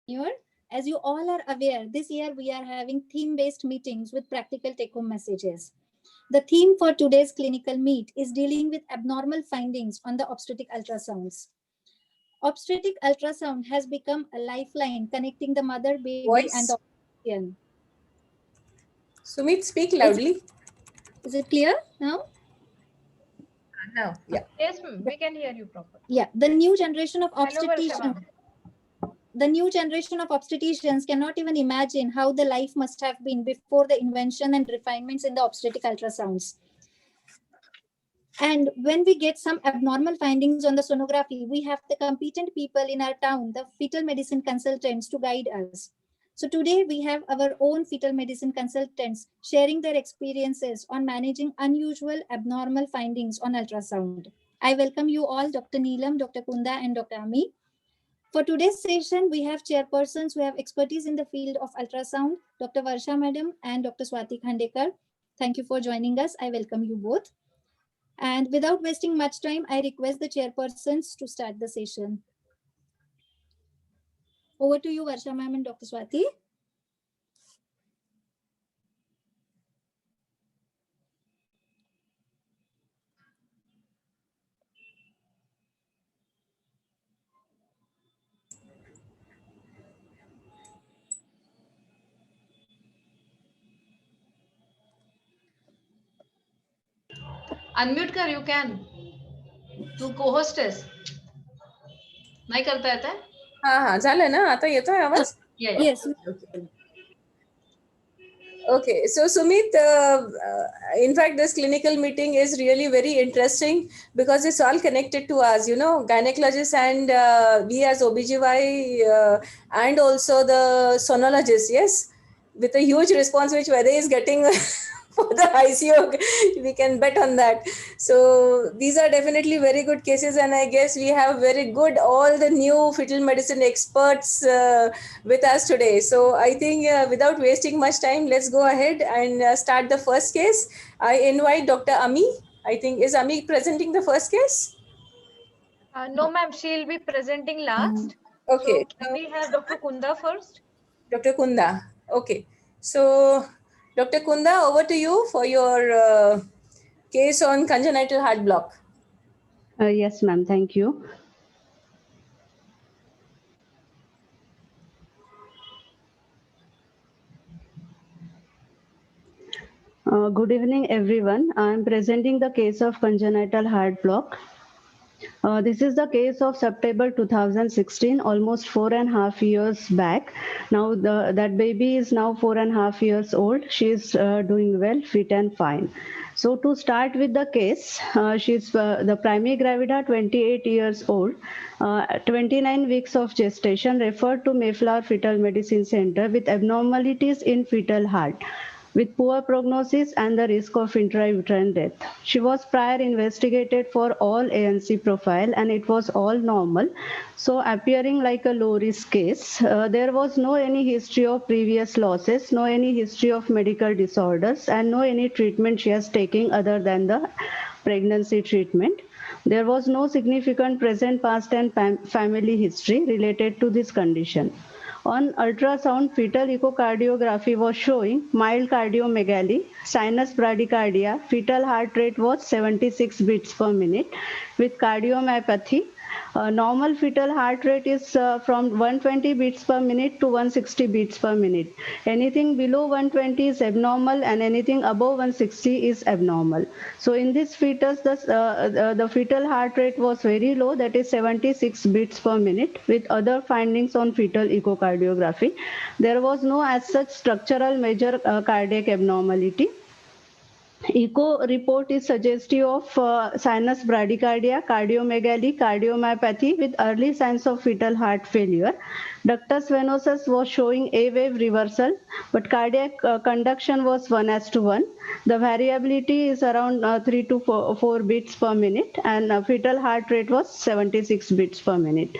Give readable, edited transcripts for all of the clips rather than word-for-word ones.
tenure. As you all are aware, this year we are having theme-based meetings with practical take-home messages. The theme for today's clinical meet is dealing with abnormal findings on the obstetric ultrasounds. Obstetric ultrasound has become a lifeline connecting the mother, baby, and the Voice. obstetrician. Sumit, speak Is, loudly. is it clear now? Now, yeah. Yes, ma'am. We can hear you properly. Yeah, the new generation of Hello, Varsha obstetricians. ma'am. The new generation of obstetricians cannot even imagine how the life must have been before the invention and refinements in the obstetric ultrasounds. And when we get some abnormal findings on the sonography, we have the competent people in our town, the fetal medicine consultants, to guide us. So today we have our own fetal medicine consultants sharing their experiences on managing unusual abnormal findings on ultrasound. I welcome you all, Dr. Neelam, Dr. Kunda, and Dr. Ami. For today's session, we have chairpersons who have expertise in the field of ultrasound, Dr. Varsha Madam and Dr. Swati Khandekar. Thank you for joining us. I welcome you both. And without wasting much time, I request the chairpersons to start the session. Over to you, Varsha Ma'am and Dr. Swati. Unmute कर you can तू co-host आहेस नाही करता येत आहे हा झालं ना आता येतोय आवाज Yes. Okay, so Sumit, in fact, this clinical meeting is really very interesting because it's all connected to us, you know, gynecologists and we as OBGY and also the sonologists, yes, with a huge response which Vede is getting for the ICO, we can bet on that. So these are definitely very good cases, and I guess we have very good, all the new fetal medicine experts with us today. So I think without wasting much time, let's go ahead and start the first case. I invite Dr. Ami. I think, is Ami presenting the first case? No, ma'am. She'll be presenting last. Okay. So can we have Dr. Kunda first? Dr. Kunda. Okay. So, Dr. Kunda, over to you for your case on congenital heart block. Yes, ma'am. Thank you. Good evening, everyone. I am presenting the case of congenital heart block. This is the case of September 2016, almost 4.5 years back. Now that baby is now 4.5 years old. She is doing well, fit and fine. So to start with the case, she's the primary gravida, 28 years old, 29 weeks of gestation, referred to Mayflower Fetal Medicine Center with abnormalities in fetal heart, with poor prognosis and the risk of intrauterine death. She was prior investigated for all ANC profile and it was all normal. So appearing like a low risk case, there was no any history of previous losses, no any history of medical disorders, and no any treatment she has taken other than the pregnancy treatment. There was no significant present, past and family history related to this condition. On ultrasound, fetal echocardiography was showing mild cardiomegaly, sinus bradycardia, fetal heart rate was 76 beats per minute with cardiomyopathy. Normal fetal heart rate is from 120 beats per minute to 160 beats per minute. Anything below 120 is abnormal and anything above 160 is abnormal. So in this fetus, the fetal heart rate was very low, that is 76 beats per minute, with other findings on fetal echocardiography. There was no as such structural major cardiac abnormality. Echo report is suggestive of sinus bradycardia, cardiomegaly, cardiomyopathy with early signs of fetal heart failure. Ductus venosus was showing A-wave reversal, but cardiac conduction was 1:1. The variability is around 3 to 4 beats per minute, and fetal heart rate was 76 beats per minute.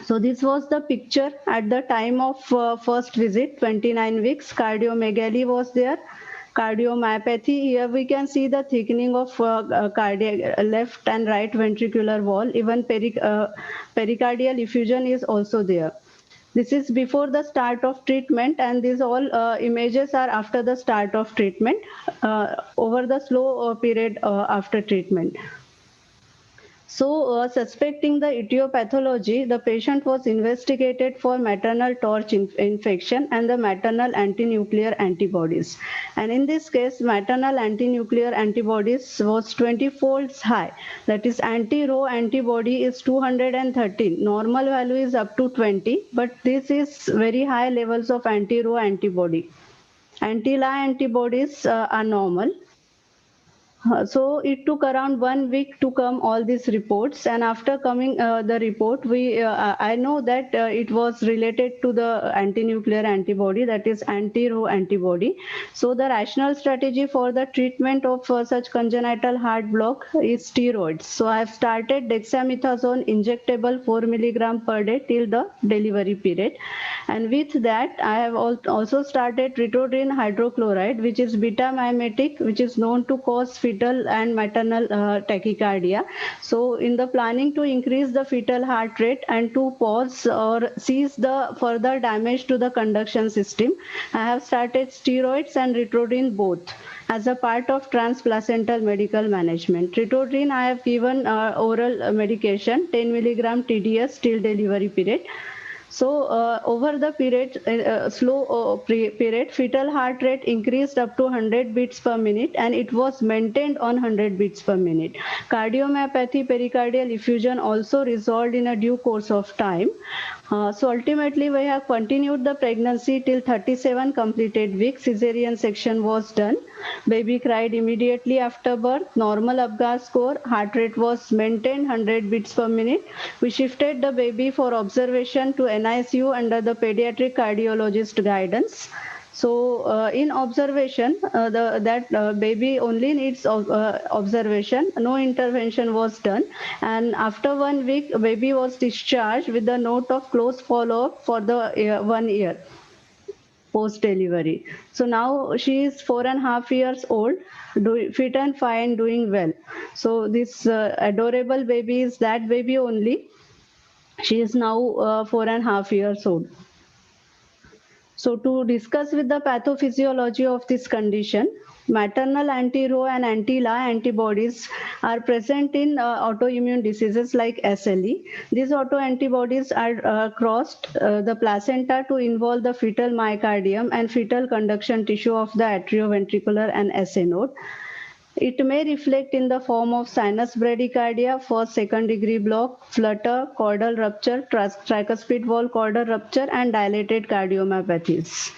So this was the picture at the time of first visit, 29 weeks. Cardiomegaly was there. Cardiomyopathy, here we can see the thickening of cardiac left and right ventricular wall. Even pericardial effusion is also there. This is before the start of treatment, and these all images are after the start of treatment, over the slow period after treatment. So, suspecting the etiopathology, the patient was investigated for maternal torch infection and the maternal anti-nuclear antibodies. And in this case, maternal anti-nuclear antibodies was 20 folds high. That is, anti-Rho antibody is 213. Normal value is up to 20, but this is very high levels of anti-Rho antibody. Anti-La antibodies are normal. So it took around 1 week to come all these reports, and after coming the report, I know that it was related to the anti-nuclear antibody, that is anti-Rho antibody. So the rational strategy for the treatment of such congenital heart block is steroids. So I have started dexamethasone injectable 4 milligram per day till the delivery period, and with that I have also started ritodrine hydrochloride, which is beta mimetic, which is known to cause fetal and maternal tachycardia. So in the planning to increase the fetal heart rate and to pause or cease the further damage to the conduction system, I have started steroids and ritodrine both as a part of transplacental medical management. Ritodrine I have given oral medication 10 milligram TDS till delivery period. So over the period, period, fetal heart rate increased up to 100 beats per minute, and it was maintained on 100 beats per minute. Cardiomyopathy, pericardial effusion also resolved in a due course of time. So ultimately, we have continued the pregnancy till 37 completed weeks. Cesarean section was done. Baby cried immediately after birth. Normal Apgar score. Heart rate was maintained 100 beats per minute. We shifted the baby for observation to NICU under the pediatric cardiologist guidance. So in observation, that baby only needs observation. No intervention was done, and after 1 week, baby was discharged with the note of close follow-up for the 1 year post delivery. So now she is 4.5 years old, fit and fine, doing well. So this adorable baby is that baby only. She is now 4.5 years old. So to discuss with the pathophysiology of this condition, maternal anti-Rho and anti-La antibodies are present in autoimmune diseases like SLE. These autoantibodies are crossed the placenta to involve the fetal myocardium and fetal conduction tissue of the atrioventricular and SA node. It may reflect in the form of sinus bradycardia, first, second degree block, flutter, caudal rupture, tricuspid wall caudal rupture, and dilated cardiomyopathies.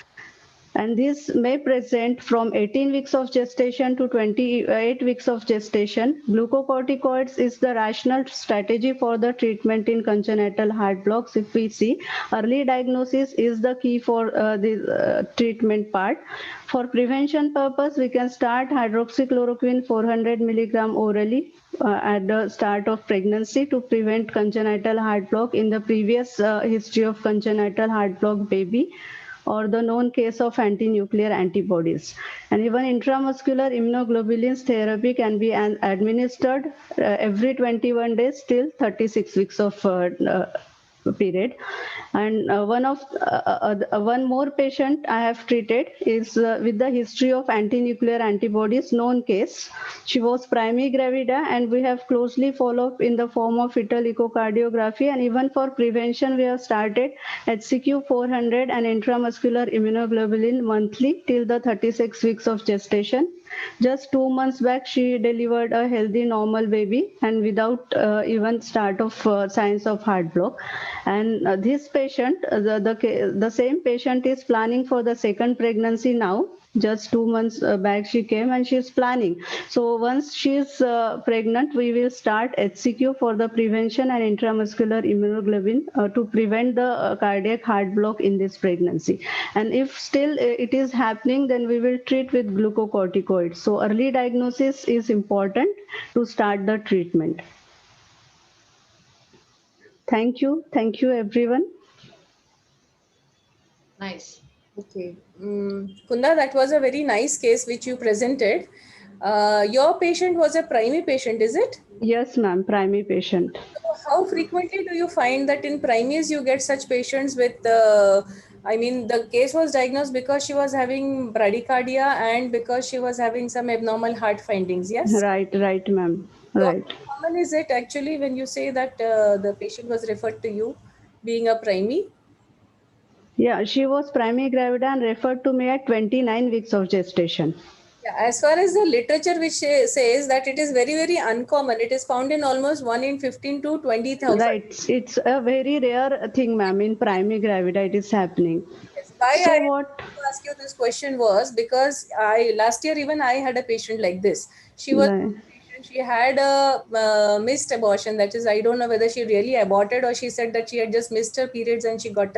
And this may present from 18 weeks of gestation to 28 weeks of gestation. Glucocorticoids is the rational strategy for the treatment in congenital heart blocks. If we see, early diagnosis is the key for the treatment part. For prevention purpose, we can start hydroxychloroquine 400 milligram orally at the start of pregnancy to prevent congenital heart block in the previous history of congenital heart block baby, or the known case of anti-nuclear antibodies. And even intramuscular immunoglobulins therapy can be administered every 21 days till 36 weeks of period. And one more patient I have treated is with the history of anti-nuclear antibodies, known case. She was primigravida, and we have closely followed in the form of fetal echocardiography, and even for prevention we have started HCQ 400 and intramuscular immunoglobulin monthly till the 36 weeks of gestation. Just 2 months back, she delivered a healthy, normal baby, and without even start of signs of heart block. And this patient, the same patient, is planning for the second pregnancy now. Just 2 months back she came, and she is planning. So once she is pregnant, we will start HCQ for the prevention and intramuscular immunoglobulin to prevent the cardiac heart block in this pregnancy. And if still it is happening, then we will treat with glucocorticoids. So early diagnosis is important to start the treatment. Thank you everyone. Nice. Okay. Kunda, that was a very nice case which you presented. Your patient was a primary patient, is it? Yes, ma'am, primary patient. So how frequently do you find that in primaries you get such patients with, I mean, the case was diagnosed because she was having bradycardia and because she was having some abnormal heart findings, yes? Right, ma'am. So Right. how common is it actually when you say that the patient was referred to you being a primary? Yeah, she was primary gravida and referred to me at 29 weeks of gestation. Yeah, as far as the literature which says that it is very, very uncommon, it is found in almost 1 in 15 to 20,000. Right. It's a very rare thing, ma'am. In primary gravida, it is happening. Yes. Why So I what? to ask you this question was because I last year even I had a patient like this. She was Right. she had a missed abortion. That is, I don't know whether she really aborted or she said that she had just missed her periods and she got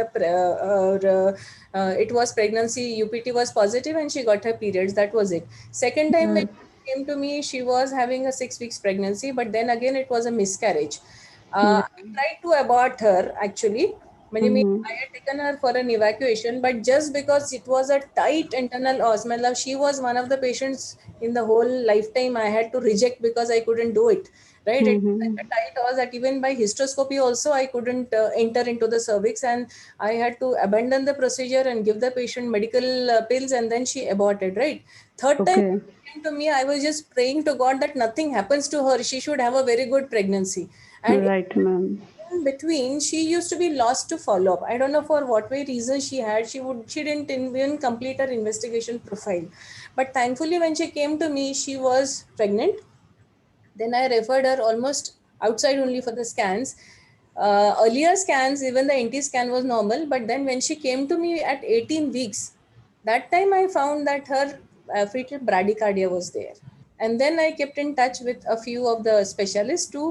it was pregnancy. UPT was positive and she got her periods. That was it. Second time when she came to me, she was having a 6 weeks pregnancy, but then again it was a miscarriage. I tried to abort her actually. Mhm. I had taken her for an evacuation, but just because it was a tight internal os, matlab she was one of the patients in the whole lifetime I had to reject because I couldn't do it. Right? It was Mhm. such a tight os that even by hysteroscopy also I couldn't enter into the cervix, and I had to abandon the procedure and give the patient medical pills, and then she aborted. Right? Third time Okay. she came to me, I was just praying to God that nothing happens to her. She should have a very good pregnancy, and Right, ma'am. in between she used to be lost to follow up. I don't know for what way reason she didn't even complete her investigation profile, but thankfully when she came to me she was pregnant. Then I referred her almost outside only for the scans. Earlier scans, even the NT scan was normal, but then when she came to me at 18 weeks, that time I found that her fetal bradycardia was there. And then I kept in touch with a few of the specialists to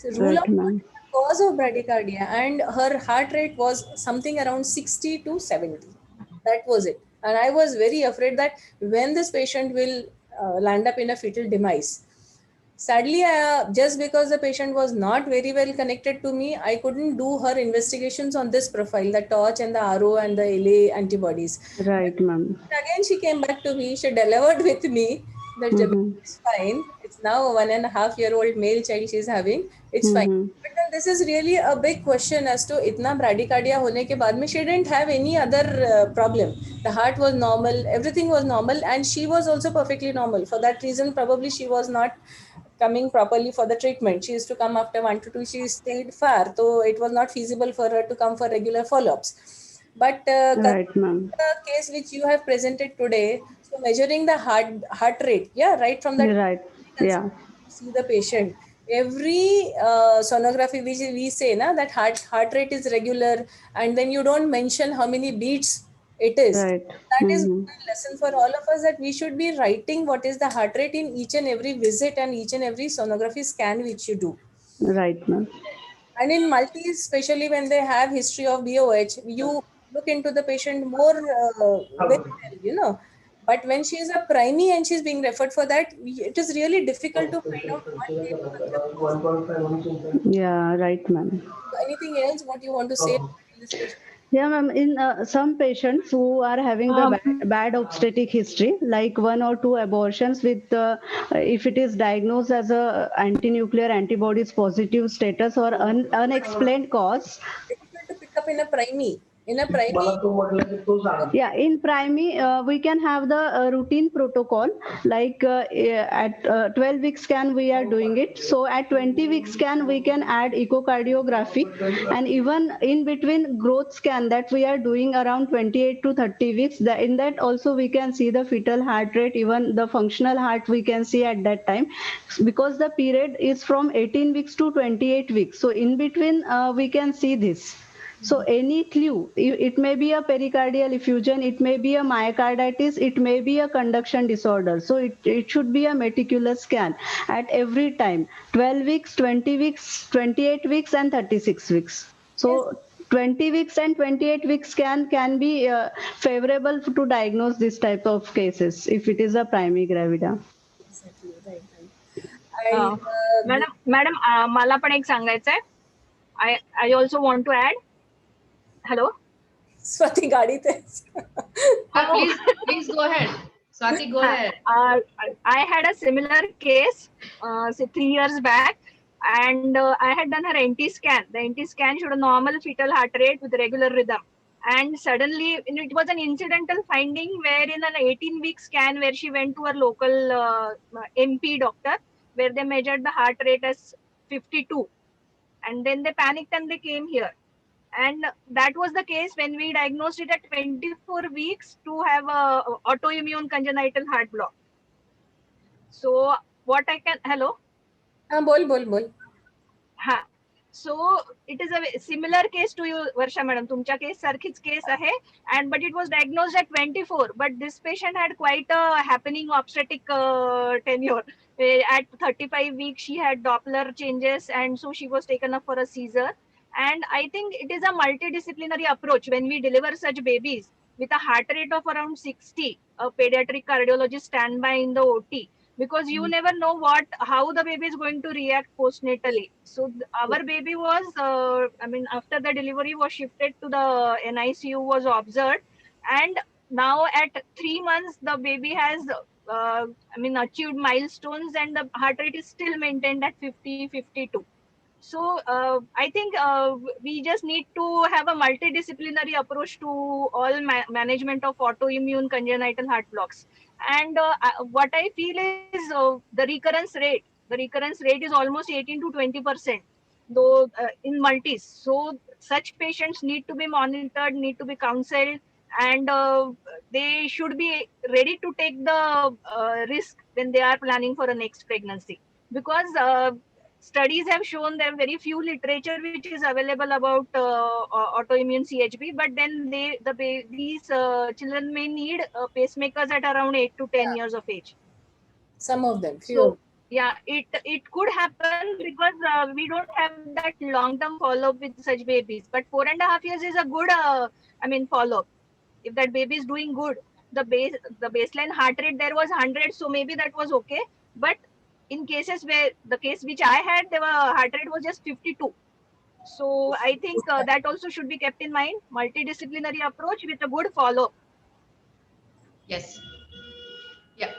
rule Right, out what ma'am. is the cause of bradycardia. And her heart rate was something around 60 to 70. That was it. And I was very afraid that when this patient will land up in a fetal demise. Sadly, just because the patient was not very well connected to me, I couldn't do her investigations on this profile, the TORCH and the RO and the LA antibodies. Right, ma'am. Again, she came back to me. She delivered with me that the baby Mhm. is fine. It's now a 1.5-year-old male child she's having. It's fine. Mhm. But then this is really a big question as to itna bradycardia hone ke baad mein she didn't have any other problem. The heart was normal, everything was normal, and she was also perfectly normal. For that reason, probably she was not coming properly for the treatment. She used to come after 1 to 2. She stayed far, so it was not feasible for her to come for regular follow-ups. But Right, ma'am. the case which you have presented today, so measuring the heart rate, yeah, right from that Right. Yeah. see the patient. Every sonography which we say na that heart rate is regular, and then you don't mention how many beats it is. Right. That is Mhm. a lesson for all of us that we should be writing what is the heart rate in each and every visit and each and every sonography scan which you do. Right, ma'am. And in multis, especially when they have history of BOH, you look into the patient more very well, you know. But when she is a primary and she's being referred for that, it is really difficult to find out what they do. Yeah, right, ma'am. Anything else what you want to say regarding this patient? Yeah, ma'am. In some patients who are having the bad obstetric history, like 1 or 2 abortions with, if it is diagnosed as a anti-nuclear antibodies positive status or unexplained cause. Difficult to pick up in a primary. In a primary, Yeah, in primary, we can have the routine protocol, like at 12 weeks scan we are doing it. So at 20 weeks scan we can add echocardiography, and even in between growth scan that we are doing around 28 to 30 weeks. In that also we can see the fetal heart rate, even the functional heart we can see at that time, because the period is from 18 weeks to 28 weeks. So in between we can see this. So any clue, it may be a pericardial effusion, it may be a myocarditis, it may be a conduction disorder. So it should be a meticulous scan at every time, 12 weeks, 20 weeks, 28 weeks and 36 weeks. yes, So 20 weeks and 28 weeks scan can be favorable to diagnose this type of cases if it is a primary gravida. exactly, right, right. And madam मला पण एक सांगायचं आहे. I also want to add. Hello. Swati गाडी ते Please go ahead. Swati, go ahead. I had a similar case 3 years back. And I had done her NT scan. The NT scan showed a normal fetal heart rate with regular rhythm. And suddenly, it was an incidental finding where in an 18-week scan where she went to her local MP doctor, where they measured the heart rate as 52. And then they panicked and they came here. And that was the case when we diagnosed it at 24 weeks to have a autoimmune congenital heart block. So what I can, hello? बोल. Ha. So it is a similar case to you, Varsha madam. तुमच्या case सारखीच case आहे, and but it was diagnosed at 24. But this patient had quite a happening obstetric tenure. At 35 weeks, she had Doppler changes, and so she was taken up for a seizure. And I think it is a multidisciplinary approach when we deliver such babies with a heart rate of around 60. A pediatric cardiologist standby in the OT, because you never know how the baby is going to react postnatally. So our baby was, after the delivery was shifted to the NICU, was observed, and now at 3 months the baby has, achieved milestones, and the heart rate is still maintained at 50, 52. So I think we just need to have a multidisciplinary approach to all management of autoimmune congenital heart blocks. And what I feel is the recurrence rate is almost 18 to 20%, though in multis. So such patients need to be monitored, need to be counseled, and they should be ready to take the risk when they are planning for a next pregnancy, because studies have shown there are very few literature which is available about autoimmune CHB, but then these children may need pacemakers at around 8 to 10 years of age. Some of them, few. So yeah, it could happen because we don't have that long-term follow-up with such babies. But 4.5 years is a good follow-up. If that baby is doing good, the baseline heart rate there was 100, so maybe that was okay. But in cases where the case which I had, the heart rate was just 52. So I think that also should be kept in mind. Multidisciplinary approach with a good follow-up. Yes. Yeah.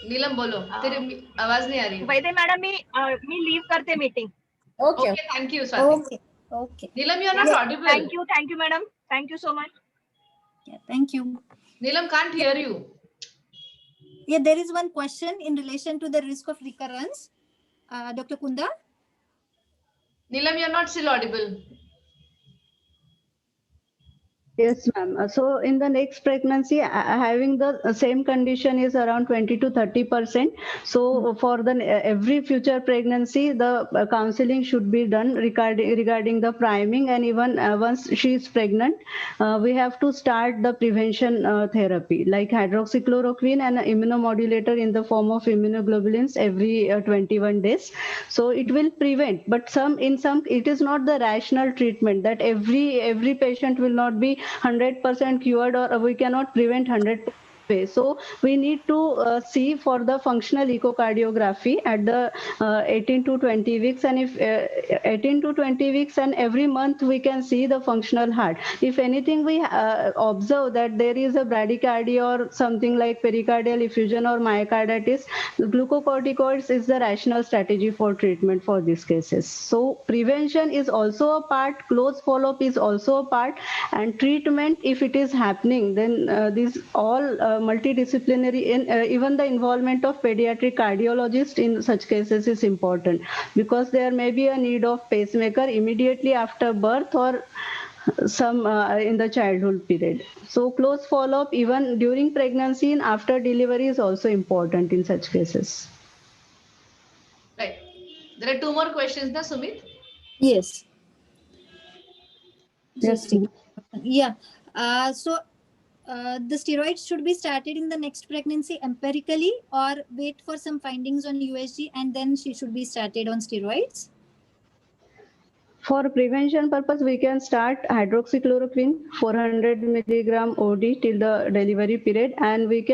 नीलम बोलो, तेरी आवाज नहीं आ रही. वैदे madam मी leave करते meeting. Okay. Thank you, Swati. Okay. Neelam, you are not audible. Thank you, madam. Thank you so much. Yeah, thank you. Neelam can't hear you. Yeah, there is one question in relation to the risk of recurrence. Dr. Kunda? Neelam, you are not still audible. Yes, ma'am. So in the next pregnancy, having the same condition is around 20 to 30%. So for the every future pregnancy, the counseling should be done regarding the priming, and even once she is pregnant, we have to start the prevention therapy like hydroxychloroquine and immunomodulator in the form of immunoglobulins every 21 days. So it will prevent, but in some it is not the rational treatment that every patient will not be 100% cured, or we cannot prevent 100%. So we need to see for the functional echocardiography at the 18 to 20 weeks, and if 18 to 20 weeks and every month we can see the functional heart. If anything we observe that there is a bradycardia or something like pericardial effusion or myocarditis, glucocorticoids is the rational strategy for treatment for these cases. So prevention is also a part, close follow-up is also a part, and treatment, if it is happening, then these all multidisciplinary, even the involvement of pediatric cardiologist in such cases is important, because there may be a need of pacemaker immediately after birth or some in the childhood period. So close follow-up even during pregnancy and after delivery is also important in such cases. Right. There are two more questions, na Sumit? Yes. Yes. Yeah. The steroids should be started in the next pregnancy empirically, or wait for some findings on USG and then she should be started on steroids? For prevention purpose, we can start hydroxychloroquine 400 milligram OD till the delivery period, and we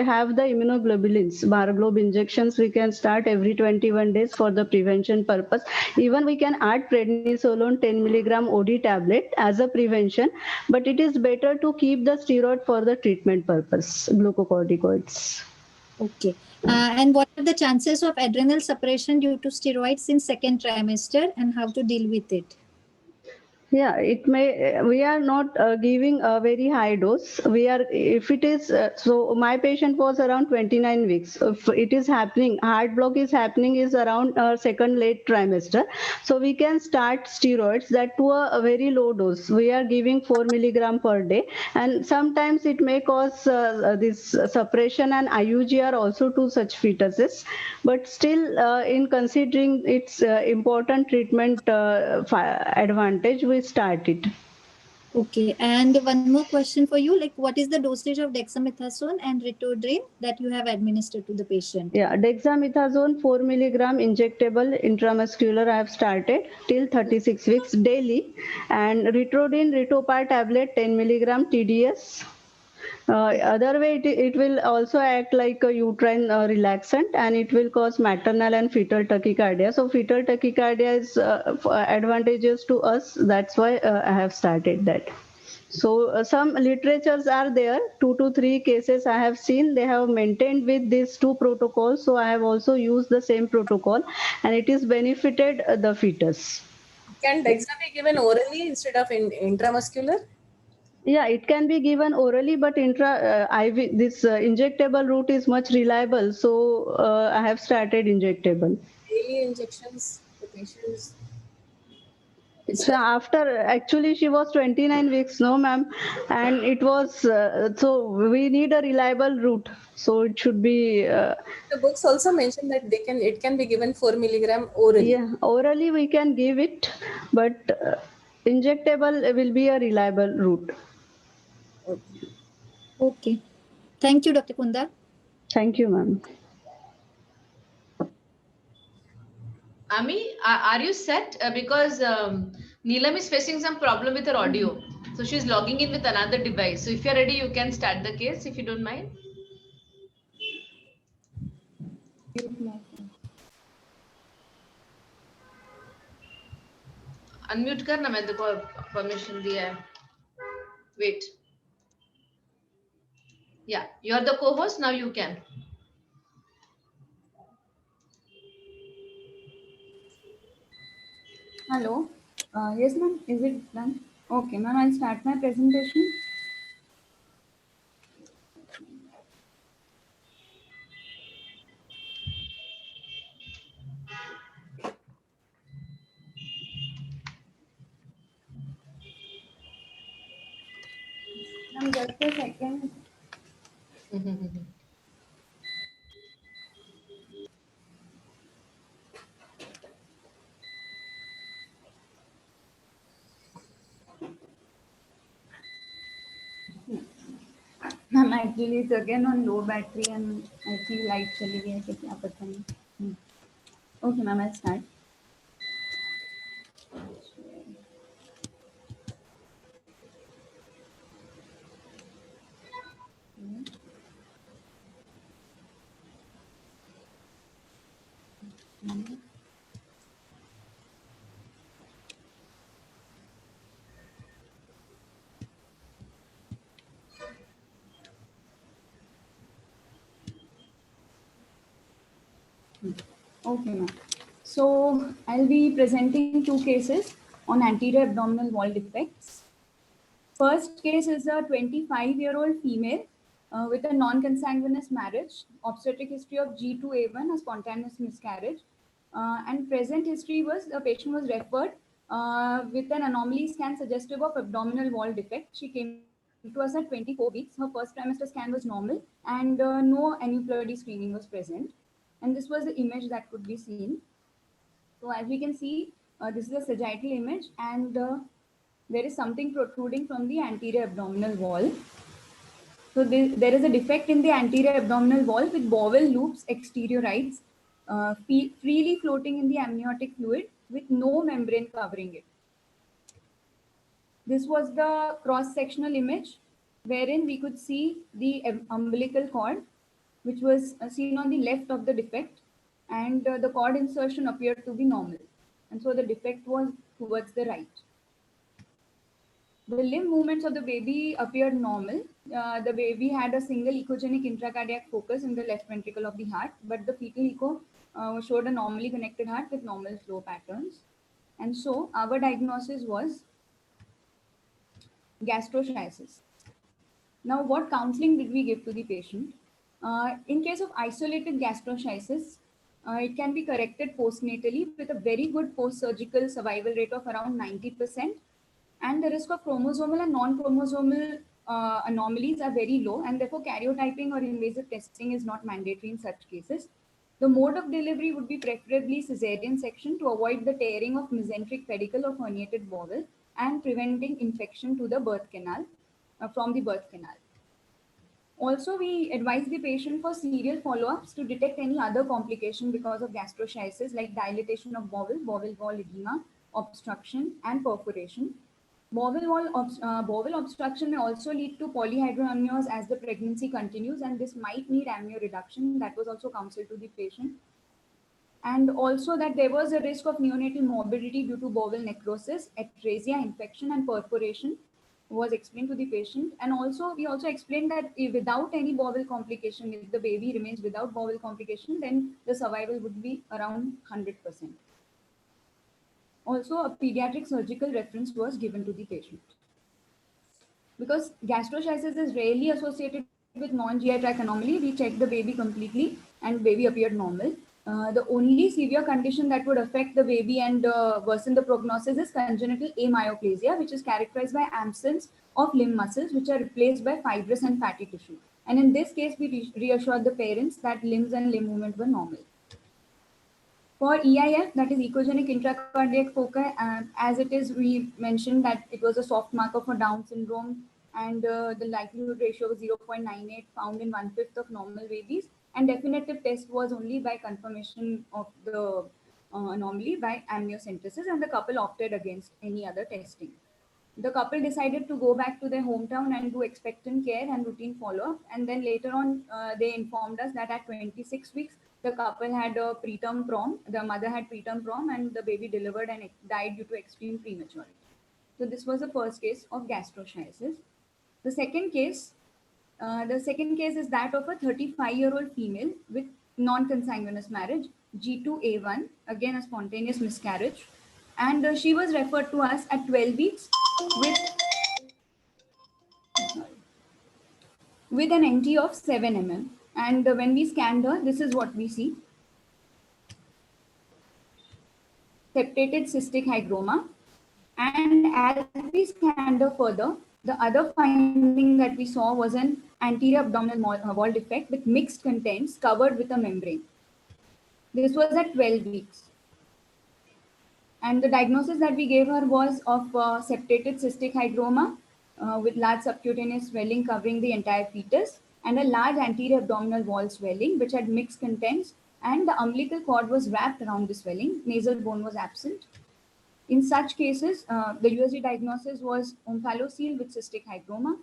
have the immunoglobulins, Barglob injections we can start every 21 days for the prevention purpose. Even we can add prednisolone 10 milligram OD tablet as a prevention, but it is better to keep the steroid for the treatment purpose, glucocorticoids. Okay. And what are the chances of adrenal suppression due to steroids in second trimester and how to deal with it? Yeah, it may. We are not giving a very high dose. We are, if it is, so my patient was around 29 weeks. If it is happening, heart block is happening is around second late trimester. So we can start steroids that to a very low dose. We are giving 4 milligram per day, and sometimes it may cause this suppression and IUG are also to such fetuses. But still, in considering its important treatment advantage, we start it. Okay. And one more question for you, like what is the dosage of dexamethasone and ritodrine that you have administered to the patient? Yeah, dexamethasone 4 milligram injectable intramuscular I have started till 36 weeks daily, and ritrodin ritopar tablet 10 milligram TDS. Other way, it will also act like a uterine relaxant, and it will cause maternal and fetal tachycardia. So fetal tachycardia is advantageous to us. That's why I have started that. So some literatures are there, 2 to 3 cases I have seen. They have maintained with these two protocols. So I have also used the same protocol, and it is benefited the fetus. Can Dexa be given orally instead of intramuscular? Yeah, it can be given orally, but IV this injectable route is much reliable. So I have started injectable. Daily injections to patients. It's So like after actually she was 29 weeks, no ma'am, and it was so we need a reliable route. So it should be the books also mention that it can be given 4 milligram orally. yeah, orally we can give it, but injectable will be a reliable route. Okay. Okay. Thank you, Dr. Kunda. Thank you, ma'am. Ami, are you set? Because Neelam is facing some problem with her audio. So she's logging in with another device. So if you're ready, you can start the case if you don't mind. Unmute करना मैं देखो permission दिया है wait या you are the co-host now you can Hello. Yes, ma'am. Is it done? Okay, ma'am. I'll start my presentation. Ma'am, just a second. Ma'am, actually, it's again on low battery and I feel light चली गई है कि क्या पता नहीं. Okay, ma'am. I'll start. Okay, ma'am. So I'll be presenting two cases on anterior abdominal wall defects. First case is a 25-year-old female with a non-consanguineous marriage, obstetric history of G2A1, a spontaneous miscarriage, and present history was the patient was referred with an anomaly scan suggestive of abdominal wall defect. She came to us at 24 weeks. Her first trimester scan was normal and no aneuploidy screening was present. And this was the image that could be seen. So as we can see, this is a sagittal image and there is something protruding from the anterior abdominal wall. So there is a defect in the anterior abdominal wall with bowel loops exteriorites freely floating in the amniotic fluid with no membrane covering it. This was the cross-sectional image wherein we could see the umbilical cord, which was seen on the left of the defect, and the cord insertion appeared to be normal. And so the defect was towards the right. The limb movements of the baby appeared normal. the baby had a single echogenic intracardiac focus in the left ventricle of the heart, but the fetal echo showed a normally connected heart with normal flow patterns. And so our diagnosis was gastroschisis. Now, what counseling did we give to the patient? In case of isolated gastroschisis, it can be corrected postnatally with a very good post-surgical survival rate of around 90%. And the risk of chromosomal and non-chromosomal anomalies are very low, and therefore karyotyping or invasive testing is not mandatory in such cases. The mode of delivery would be preferably cesarean section to avoid the tearing of mesenteric pedicle of herniated bowel and preventing infection to the birth canal from the birth canal. Also, we advise the patient for serial follow-ups to detect any other complication because of gastroschisis like dilatation of bowel, bowel wall edema, obstruction, and perforation. Bowel obstruction may also lead to polyhydramnios as the pregnancy continues, and this might need amnio reduction. That was also counseled to the patient. And also that there was a risk of neonatal morbidity due to bowel necrosis, atresia, infection, and perforation was explained to the patient. And also we also explained that if without any bowel complication, if the baby remains without bowel complication, then the survival would be around 100%. Also, a pediatric surgical reference was given to the patient. Because gastroschisis is rarely associated with non-GI tract anomaly, we checked the baby completely and baby appeared normal. The only severe condition that would affect the baby and worsen the prognosis is congenital amyoplasia, which is characterized by absence of limb muscles, which are replaced by fibrous and fatty tissue. And in this case, we reassured the parents that limbs and limb movement were normal. For EIF, that is echogenic intracardiac foci, as it is, we mentioned that it was a soft marker for Down syndrome, and the likelihood ratio was 0.98 found in 1/5 of normal babies. And definitive test was only by confirmation of the anomaly by amniocentesis, and the couple opted against any other testing. The couple decided to go back to their hometown and do expectant care and routine follow-up. And then later on, they informed us that at 26 weeks, the couple had a preterm prom. The mother had preterm prom, and the baby delivered and died due to extreme prematurity. So this was the first case of gastroschisis. The second case is that of a 35-year-old female with non-consanguineous marriage, G2A1, again a spontaneous miscarriage. And she was referred to us at 12 weeks with an NT of 7 mm. And when we scanned her, this is what we see. Septated cystic hygroma. And as we scanned her further, the other finding that we saw was an anterior abdominal wall defect with mixed contents covered with a membrane. This was at 12 weeks. And the diagnosis that we gave her was of septated cystic hygroma with large subcutaneous swelling covering the entire fetus, and a large anterior abdominal wall swelling which had mixed contents, and the umbilical cord was wrapped around the swelling. Nasal bone was absent. In such cases, the USG diagnosis was omphalocele with cystic hygroma.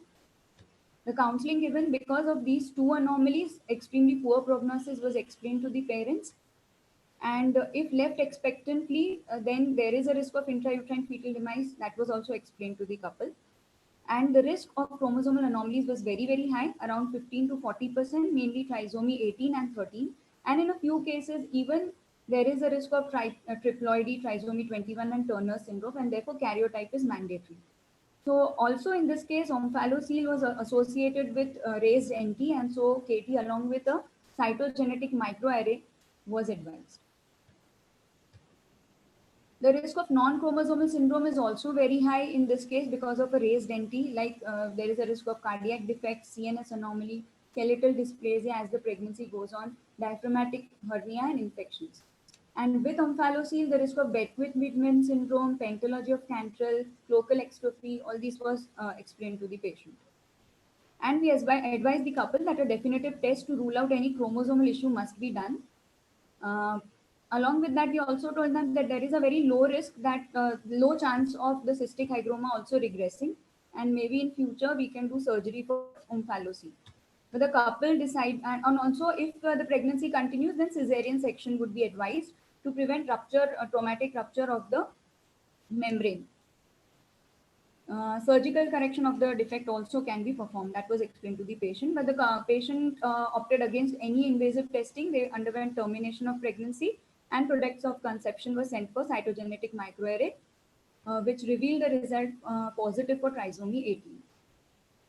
The counseling given because of these two anomalies, extremely poor prognosis was explained to the parents. And if left expectantly, then there is a risk of intrauterine fetal demise. That was also explained to the couple. And the risk of chromosomal anomalies was very, very high, around 15 to 40%, mainly trisomy 18 and 13. And in a few cases, even there is a risk of triploidy, trisomy 21 and Turner syndrome, and therefore karyotype is mandatory. So also in this case, omphalocele was associated with raised NT, and so KT along with a cytogenetic microarray was advised. The risk of non-chromosomal syndrome is also very high in this case because of a raised NT, like there is a risk of cardiac defect, CNS anomaly, skeletal dysplasia as the pregnancy goes on, diaphragmatic hernia and infections. And with omphalocele, the risk of Beckwith-Midman syndrome, pentalogy of Cantrell, cloacal extrophy, all these was explained to the patient. And we advise the couple that a definitive test to rule out any chromosomal issue must be done. Along with that, we also told them that there is a very low risk, that low chance of the cystic hygroma also regressing, and maybe in future we can do surgery for omphalocele. But the couple decide, and also if the pregnancy continues, then cesarean section would be advised to prevent rupture, traumatic rupture of the membrane. Surgical correction of the defect also can be performed. That was explained to the patient, but the patient opted against any invasive testing. They underwent termination of pregnancy, and products of conception were sent for cytogenetic microarray, which revealed the result positive for trisomy 18.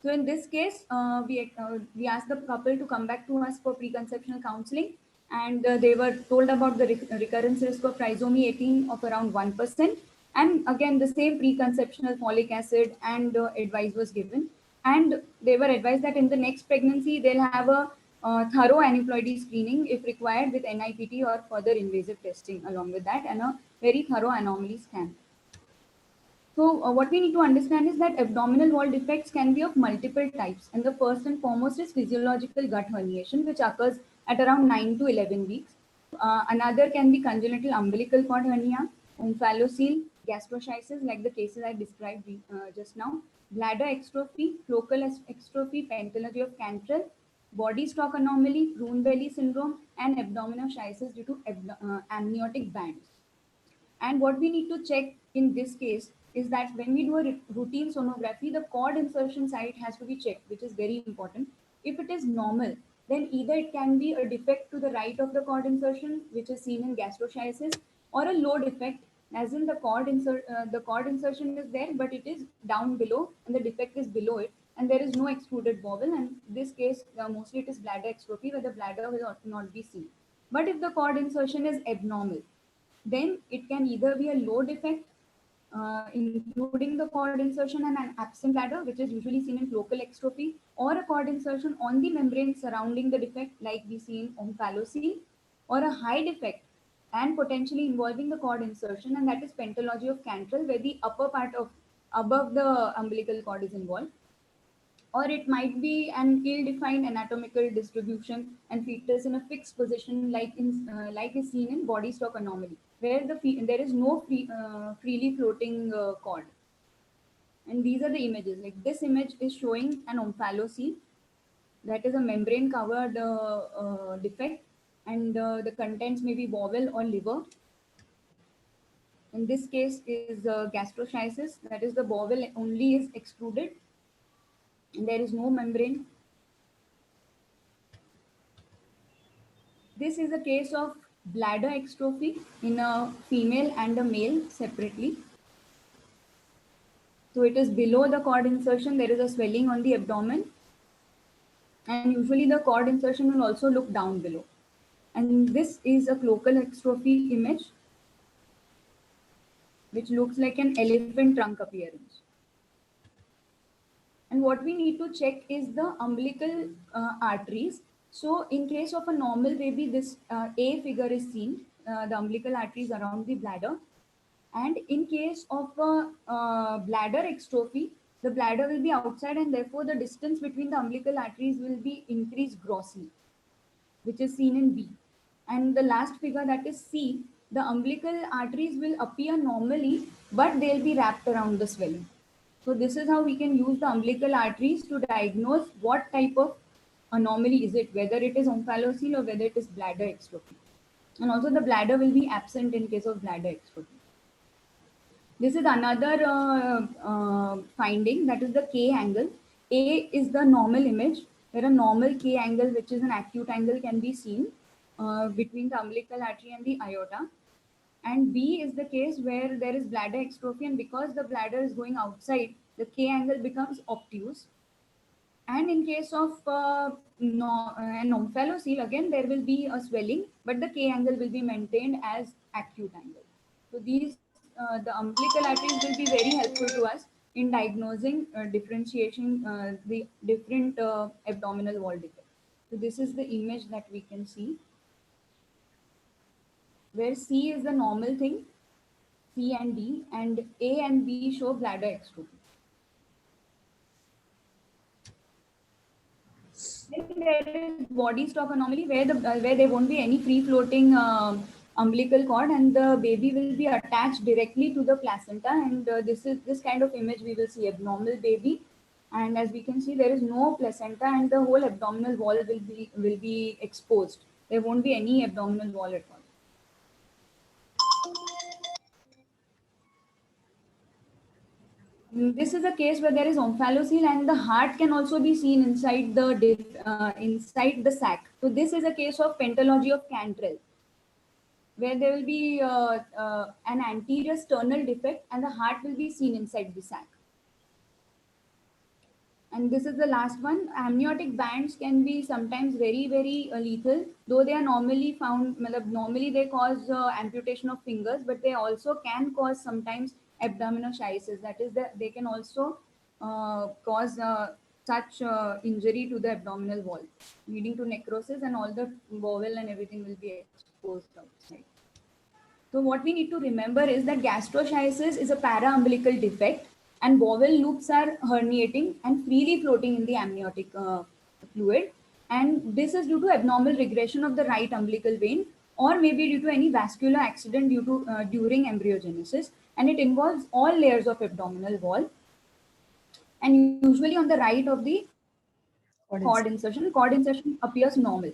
So in this case, we asked the couple to come back to us for preconceptional counseling, and they were told about the recurrence risk of trisomy 18 of around 1%. And again, the same preconceptional folic acid and advice was given. And they were advised that in the next pregnancy, they'll have a thorough aneuploidy screening if required with NIPT or further invasive testing along with that, and a very thorough anomaly scan. So what we need to understand is that abdominal wall defects can be of multiple types. And the first and foremost is physiological gut herniation, which occurs at around 9 to 11 weeks. Another can be congenital umbilical cord hernia, omphalocele, gastroschisis, like the cases I described just now, bladder extrophy, flocal extrophy, pathology of Cantrell, body stalk anomaly, Roon belly syndrome, and abdominoschisis due to amniotic bands. And what we need to check in this case is that when we do a routine sonography, the cord insertion site has to be checked, which is very important. If it is normal, then either it can be a defect to the right of the cord insertion, which is seen in gastroschisis, or a low defect, as in the cord insertion is there, but it is down below, and the defect is below it, and there is no extruded bowel. And in this case, mostly it is bladder extrophy, where the bladder will not be seen. But if the cord insertion is abnormal, then it can either be a low defect, including the cord insertion and an absent bladder, which is usually seen in local extrophy, or a cord insertion on the membrane surrounding the defect, like we see in omphalocele, or a high defect and potentially involving the cord insertion, and that is pentalogy of Cantrell, where the upper part of above the umbilical cord is involved. Or it might be an ill-defined anatomical distribution and fetus in a fixed position, like is seen in body stalk anomaly, where there is no freely floating cord. And these are the images. Like this image is showing an omphalocele, that is a membrane-covered defect, and the contents may be bowel or liver. In this case is gastroschisis, that is the bowel only is extruded, and there is no membrane. This is a case of bladder extrophy in a female and a male separately. So it is below the cord insertion, there is a swelling on the abdomen, and usually the cord insertion will also look down below. And this is a cloacal extrophy image, which looks like an elephant trunk appearance. And what we need to check is the umbilical arteries. So in case of a normal baby, this A figure is seen, the umbilical arteries around the bladder. And in case of a bladder extrophy, the bladder will be outside, and therefore the distance between the umbilical arteries will be increased grossly, which is seen in B. And the last figure, that is C, the umbilical arteries will appear normally, but they'll be wrapped around the swelling. So this is how we can use the umbilical arteries to diagnose what type of anomaly is it, whether it is omphalocele or whether it is bladder extrophy. And also the bladder will be absent in case of bladder extrophy. This is another finding, that is the K angle. A is the normal image, where a normal K angle, which is an acute angle, can be seen between the umbilical artery and the aorta. And B is the case where there is bladder extrophy, and because the bladder is going outside, the K angle becomes obtuse. And in case of an omphalocele, again, there will be a swelling, but the K angle will be maintained as acute angle. So these, the umbilical arteries will be very helpful to us in diagnosing differentiation, the different abdominal wall defects. So this is the image that we can see, where C is the normal thing, C and D, and A and B show bladder extrophy. Then there is body stalk anomaly, where there won't be any free floating umbilical cord, and the baby will be attached directly to the placenta. And this kind of image we will see, abnormal baby, and as we can see, there is no placenta, and the whole abdominal wall will be exposed. There won't be any abdominal wall at all. this is a case where there is omphalocele and the heart can also be seen inside the sac. So this is a case of pentalogy of Cantrell, where there will be an anterior sternal defect and the heart will be seen inside the sac. And this is the last one. Amniotic bands can be sometimes very, very lethal, though they are normally found, normally they cause amputation of fingers, but they also can cause sometimes abdominoschisis. That is, they can also cause such injury to the abdominal wall, leading to necrosis, and all the bowel and everything will be exposed outside. So what we need to remember is that gastroschisis is a para-umbilical defect, and bowel loops are herniating and freely floating in the amniotic fluid. And this is due to abnormal regression of the right umbilical vein, or maybe due to any vascular accident during embryogenesis. And it involves all layers of abdominal wall, and usually on the right of the cord insertion. Cord insertion appears normal.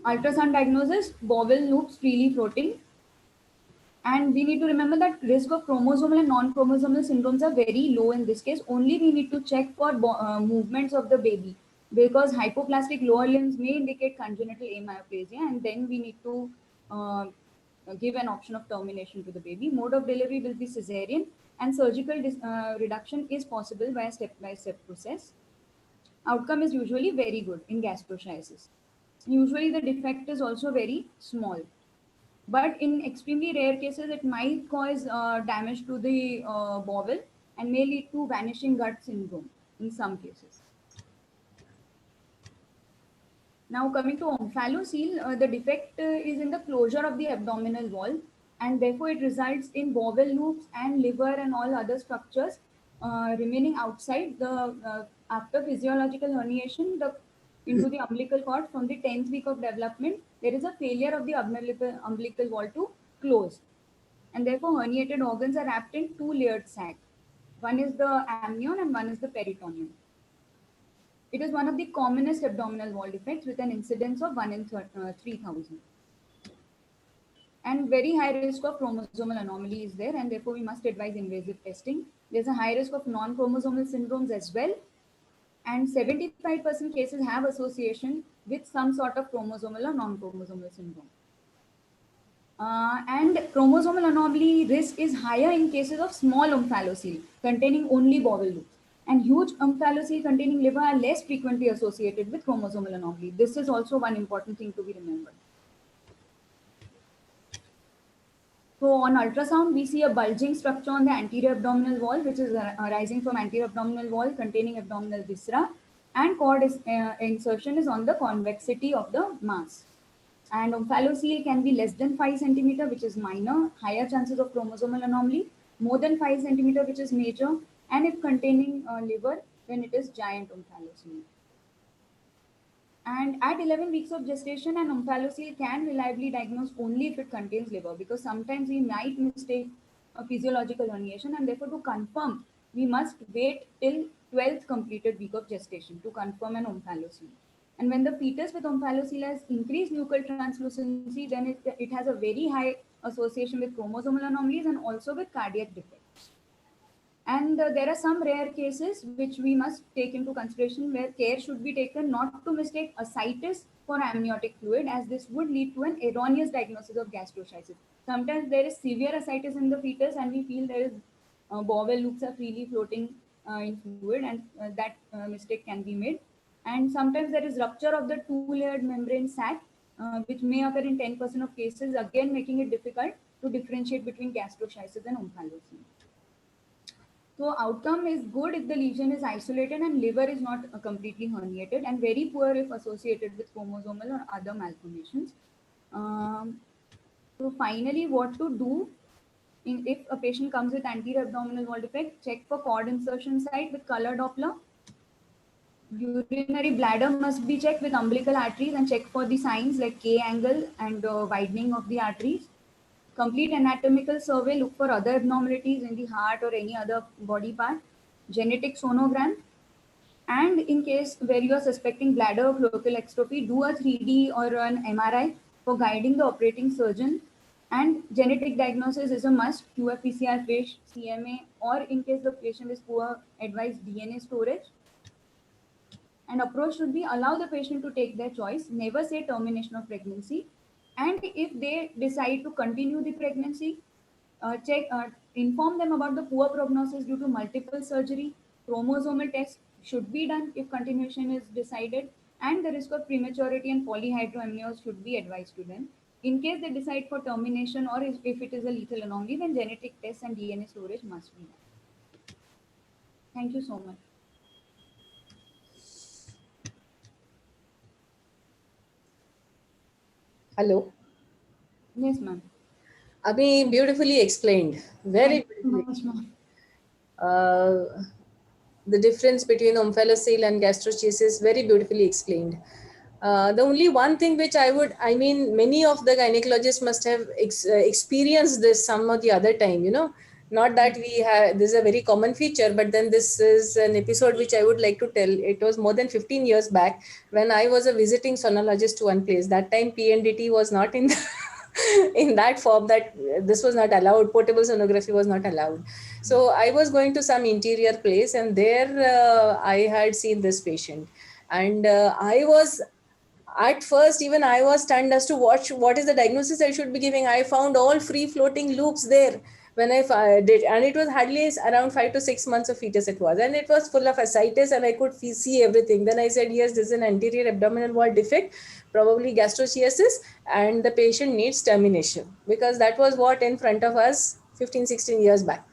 Ultrasound diagnosis, bowel loops freely floating. And we need to remember that risk of chromosomal and non-chromosomal syndromes are very low in this case. Only we need to check for movements of the baby, because hypoplastic lower limbs may indicate congenital amyoplasia, and then we need to give an option of termination to the baby. Mode of delivery will be cesarean, and surgical reduction is possible by a step-by-step process. Outcome is usually very good in gastroschisis. Usually the defect is also very small. But in extremely rare cases, it might cause damage to the bowel and may lead to vanishing gut syndrome in some cases. Now coming to omphalocele, the defect is in the closure of the abdominal wall, and therefore it results in bowel loops and liver and all other structures remaining outside. After physiological herniation into the umbilical cord from the 10th week of development, there is a failure of the umbilical wall to close, and therefore herniated organs are wrapped in two layered sac. One is the amnion and one is the peritoneum. It is one of the commonest abdominal wall defects with an incidence of 1 in 3,000. And very high risk of chromosomal anomaly is there, and therefore we must advise invasive testing. There's a high risk of non-chromosomal syndromes as well. And 75% cases have association with some sort of chromosomal or non-chromosomal syndrome. And chromosomal anomaly risk is higher in cases of small omphalocele containing only bowel loops. And huge omphalocele containing liver are less frequently associated with chromosomal anomaly. This is also one important thing to be remembered. So on ultrasound, we see a bulging structure on the anterior abdominal wall, which is arising from anterior abdominal wall containing abdominal viscera, and cord insertion is on the convexity of the mass. And omphalocele can be less than 5 centimeter, which is minor, higher chances of chromosomal anomaly, more than 5 centimeter, which is major, and if containing liver, then it is giant omphalocele. And at 11 weeks of gestation, an omphalocele can reliably diagnose only if it contains liver, because sometimes we might mistake a physiological herniation, and therefore to confirm, we must wait till 12th completed week of gestation to confirm an omphalocele. And when the fetus with omphalocele has increased nuchal translucency, then it has a very high association with chromosomal anomalies and also with cardiac defects. And there are some rare cases which we must take into consideration, where care should be taken not to mistake ascites for amniotic fluid, as this would lead to an erroneous diagnosis of gastroschisis. Sometimes there is severe ascites in the fetus and we feel there is bowel loops are freely floating in fluid, and that mistake can be made. And sometimes there is rupture of the two-layered membrane sac, which may occur in 10% of cases, again making it difficult to differentiate between gastroschisis and omphalocele. So outcome is good if the lesion is isolated and liver is not completely herniated, and very poor if associated with chromosomal or other malformations. So finally, what to do if a patient comes with anterior abdominal wall defect? Check for cord insertion site with color Doppler. Urinary bladder must be checked with umbilical arteries and check for the signs like K angle and widening of the arteries. Complete anatomical survey, look for other abnormalities in the heart or any other body part. Genetic sonogram. And in case where you are suspecting bladder or cloacal exstrophy, do a 3D or an MRI for guiding the operating surgeon. And genetic diagnosis is a must, QA-PCR, FISH, CMA, or in case the patient is poor, advised DNA storage. And approach should be allow the patient to take their choice, never say termination of pregnancy. And if they decide to continue the pregnancy, inform them about the poor prognosis due to multiple surgery. Chromosomal test should be done if continuation is decided, and the risk of prematurity and polyhydramnios should be advised to them. In case they decide for termination or if it is a lethal anomaly, then genetic tests and DNA storage must be done. Thank you so much. Hello. Yes, ma'am. Abhi, beautifully explained. Very Thank you beautifully. so much, ma'am. The difference between omphalocele and gastrochasis, very beautifully explained. The only one thing which I mean, many of the gynecologists must have experienced this some or the other time, you know, not that we have, this is a very common feature, but then this is an episode which I would like to tell. It was more than 15 years back when I was a visiting sonologist to one place. That time PNDT was not in in that form, that this was not allowed, portable sonography was not allowed. So I was going to some interior place, and there I had seen this patient, and I was, at first even I was stunned as to what is the diagnosis I should be giving. I found all free floating loops there when I did, and it was hardly around 5 to 6 months of fetus it was, and it was full of ascites, and I could see everything. Then I said, yes, this is an anterior abdominal wall defect, probably gastrochasis, and the patient needs termination, because that was what in front of us 15-16 years back.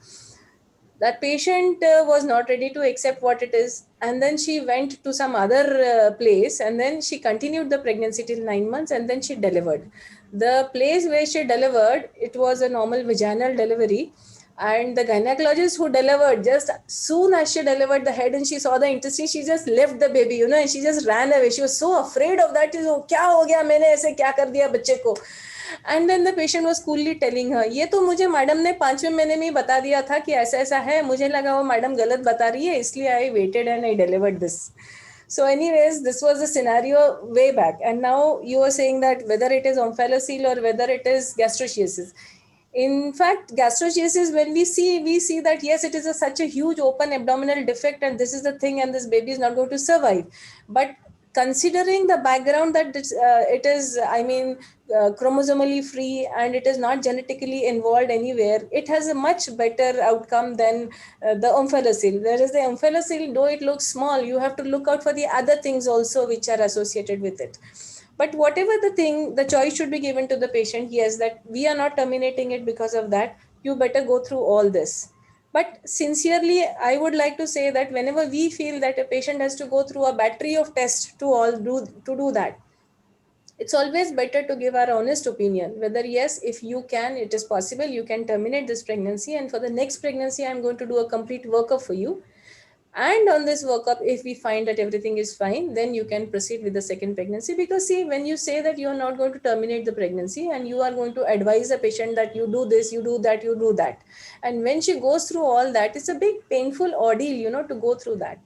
That patient was not ready to accept what it is, and then she went to some other place, and then she continued the pregnancy till 9 months, and then she delivered. The place where she delivered, it was a normal vaginal delivery, and the gynecologist who delivered, just soon as she delivered the head and she saw the intestine, she just left the baby, you know, and she just ran away. She was so afraid of that. Oh, kya ho gaya, maine aise kya kar diya bachche ko. And then the patient was coolly telling her, ये तो मुझे madam ने 5वें महीने में ही बता दिया था कि ऐसा ऐसा है, मुझे लगा वो मैडम गलत बता रही है, इसलिए I waited and I delivered this. So anyways, this was the scenario way back, and now you are saying that whether it is omphalocele or whether it is gastrochasis. In fact, gastrochasis, when we see that yes, it is such a huge open abdominal defect, and this is the thing, and this baby is not going to survive. But considering the background that it is, I mean, chromosomally free, and it is not genetically involved anywhere, it has a much better outcome than the omphalocele. Whereas the omphalocele, though it looks small, you have to look out for the other things also which are associated with it. But whatever the thing, the choice should be given to the patient, yes, that we are not terminating it because of that, you better go through all this. But sincerely, I would like to say that whenever we feel that a patient has to go through a battery of tests to do that, it's always better to give our honest opinion, whether yes, if you can, it is possible, you can terminate this pregnancy, and for the next pregnancy, I'm going to do a complete workup for you. And on this workup, if we find that everything is fine, then you can proceed with the second pregnancy. Because see, when you say that you are not going to terminate the pregnancy and you are going to advise the patient that you do this, you do that, you do that. And when she goes through all that, it's a big painful ordeal, you know, to go through that.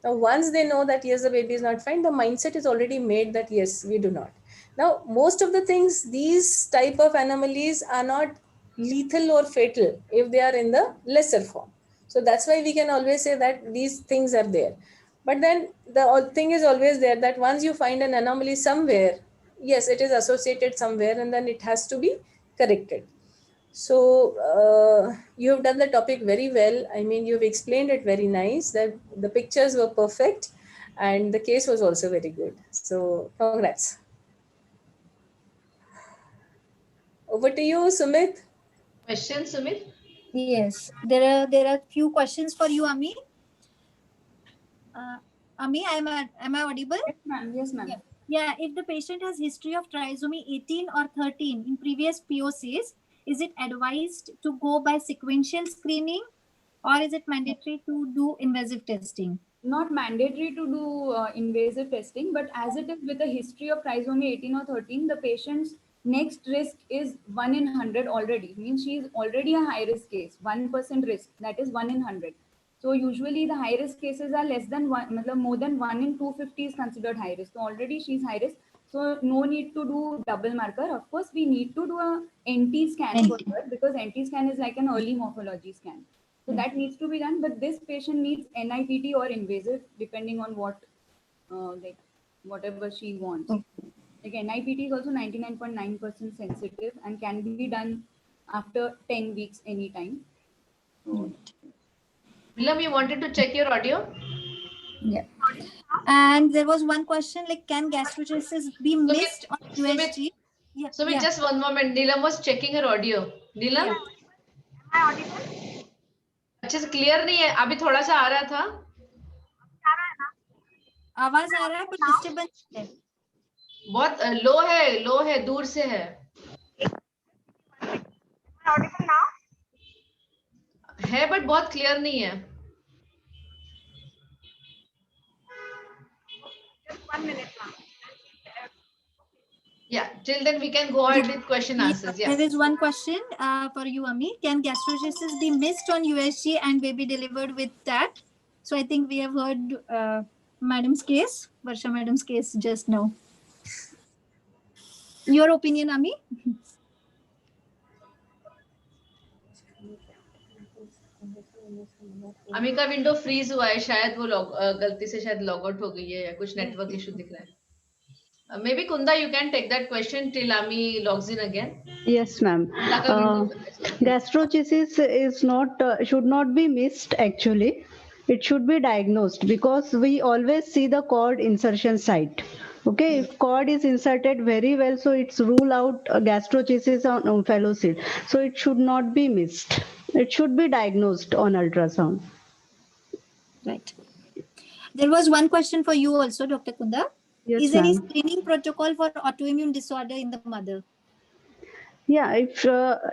Now, once they know that yes, the baby is not fine, the mindset is already made that yes, we do not. Now, most of the things, these type of anomalies are not lethal or fatal if they are in the lesser form. So that's why we can always say that these things are there. But then the thing is always there that once you find an anomaly somewhere, yes, it is associated somewhere, and then it has to be corrected. So you have done the topic very well. I mean, you've explained it very nice, that the pictures were perfect and the case was also very good. So congrats. Over to you, Sumit. Question, Sumit? Yes, there are few questions for you, Ami. Ami, am I audible? Yes, ma'am. Yes, ma'am. Yeah, if the patient has history of trisomy 18 or 13 in previous POCs, is it advised to go by sequential screening, or is it mandatory to do invasive testing? Not mandatory to do invasive testing, but as it is with a history of trisomy 18 or 13, the patient's next risk is 1 in 100 already. Means she is already a high risk case, 1% risk, that is 1 in 100. So usually the high risk cases are less than one, more than 1 in 250 is considered high risk. So already she's high risk. So no need to do double marker. Of course, we need to do a NT scan for her because NT scan is like an early morphology scan. So that needs to be done. But this patient needs NIPT or invasive depending on what, like whatever she wants. Like NIPT is also 99.9% sensitive and can be done after 10 weeks anytime. So, Nilam, you wanted to check your audio? Yeah. And there was one question like, can gastrogenesis be missed on USG? Yeah. So wait, just one moment. Nilam was checking her audio. Nilam? Yeah. Am I audible? अच्छे से clear नहीं है, अभी थोड़ा सा आ रहा था. आ रहा है ना? आवाज आ रहा है पर डिस्टर्बेंस है. बहुत लो है, दूर से है. Am I audible now? है बट बहुत क्लियर नहीं है. Just 1 minute now. Yeah, till then we can go ahead with question answers. Yeah. There is one question for you, Ami. Can gastrogenesis be missed on USG and baby delivered with that? So I think we have heard Madam's case, Varsha Madam's case just now. Your opinion, Ami? अमी का window freeze हुआ है, शायद वो गलती से शायद log out हो गई है या कुछ नेटवर्क इशू दिख रहा है. Maybe Kunda, you can take that question till Ami logs in again. Yes, ma'am. Gastrogenesis is not should not be missed actually. It should be diagnosed because we always see the cord insertion site. Okay, if cord is inserted very well, so it's rule out gastrogenesis on omphalocele. So it should not be missed. It should be diagnosed on ultrasound. Right. There was one question for you also, Dr. Kunda. Yes, is there any ma'am. screening protocol for autoimmune disorder in the mother? Yeah, if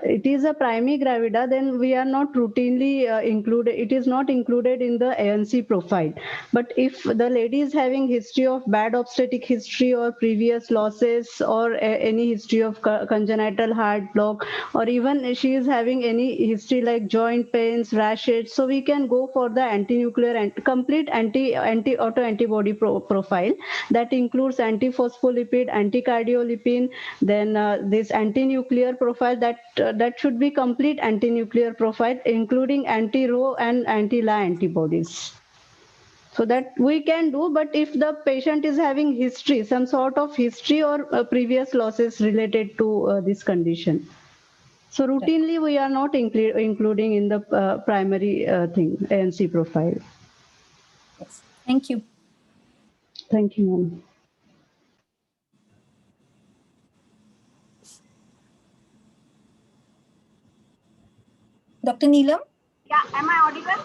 it is a primary gravida, then we are not routinely included. It is not included in the ANC profile. But if the lady is having history of bad obstetric history or previous losses or any history of congenital heart block, or even she is having any history like joint pains, rashes, so we can go for the anti-nuclear and complete anti-autoantibody profile that includes anti-phospholipid, anti-cardiolipin, then this anti-nuclear profile that should be complete anti-nuclear profile including anti-Rho and anti-La antibodies. So that we can do, but if the patient is having history, some sort of history or previous losses related to this condition. So routinely we are not including in the primary thing, ANC profile. Yes. Thank you. Thank you, ma'am. Dr. Neelam? Yeah, am I audible?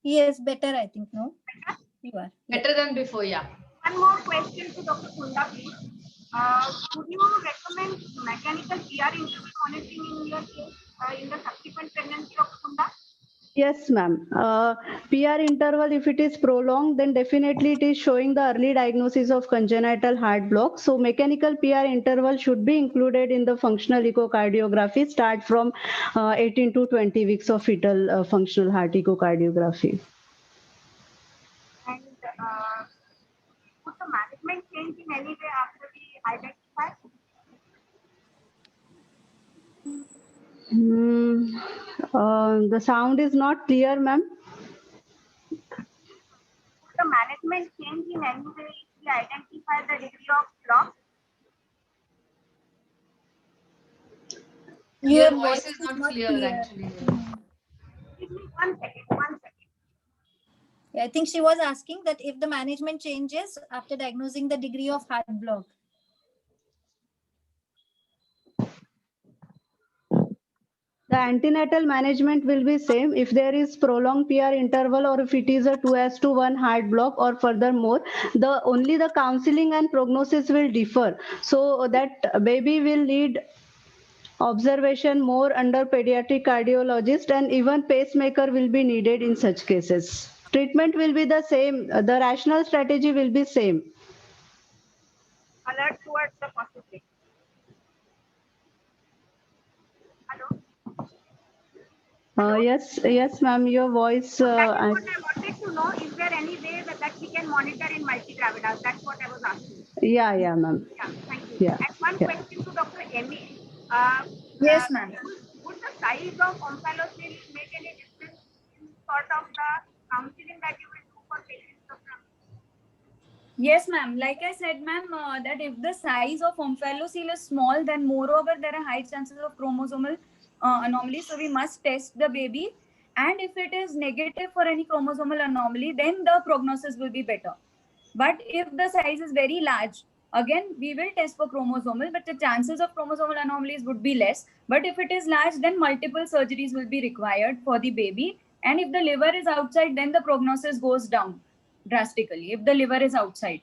Yes, better, I think, no? Better? You are. Better than before, yeah. One more question to Dr. Kunda, please. Would you recommend mechanical PR interval monitoring in your case in the subsequent pregnancy, Dr. Kunda? Yes, ma'am. PR interval, if it is prolonged, then definitely it is showing the early diagnosis of congenital heart block. So mechanical PR interval should be included in the functional echocardiography, start from 18 to 20 weeks of fetal functional heart echocardiography. And would the management change in any way after we identify? The sound is not clear, ma'am. Would the management change in any way if we identify the degree of block? Your voice is not clear actually. Give me 1 second, 1 second. Yeah, I think she was asking that if the management changes after diagnosing the degree of heart block. The antenatal management will be same if there is prolonged PR interval or if it is a 2:1 heart block, or furthermore, only the counseling and prognosis will differ. So that baby will need observation more under pediatric cardiologist, and even pacemaker will be needed in such cases. Treatment will be the same. The rational strategy will be same. Alert towards the possibility. Hello? Yes, ma'am. Your voice. That is what I wanted to know. Is there any way that we can monitor in multigravidas? That's what I was asking. Yeah, ma'am. Yeah, thank you. Yeah. And one Yeah. question to Dr. Emmy. Yes, ma'am. Would the size of omphalocele make any difference in sort of the counseling that you will do for patients, Dr. Yes, ma'am. Like I said, ma'am, that if the size of omphalocele is small, then moreover there are high chances of chromosomal anomaly. So we must test the baby, and if it is negative for any chromosomal anomaly, then the prognosis will be better. But if the size is very large, again we will test for chromosomal, but the chances of chromosomal anomalies would be less. But if it is large, then multiple surgeries will be required for the baby. And if the liver is outside, then the prognosis goes down drastically if the liver is outside,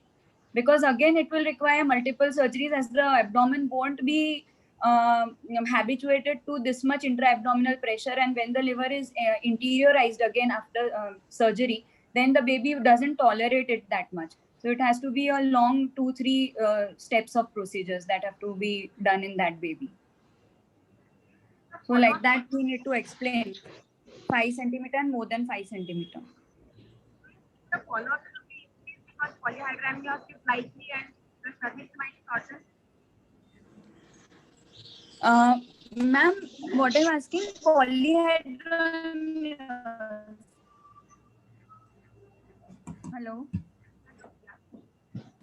because again it will require multiple surgeries, as the abdomen won't be habituated to this much intra-abdominal pressure. And when the liver is interiorized again after surgery, then the baby doesn't tolerate it that much. So it has to be a long 2-3 steps of procedures that have to be done in that baby. So like that we need to explain 5 centimeter and more than 5 centimeter. The follow-up will be increased because polyhydramnios is likely and the service might shorten. Ma'am, what I'm asking, polyhydramnios. Hello.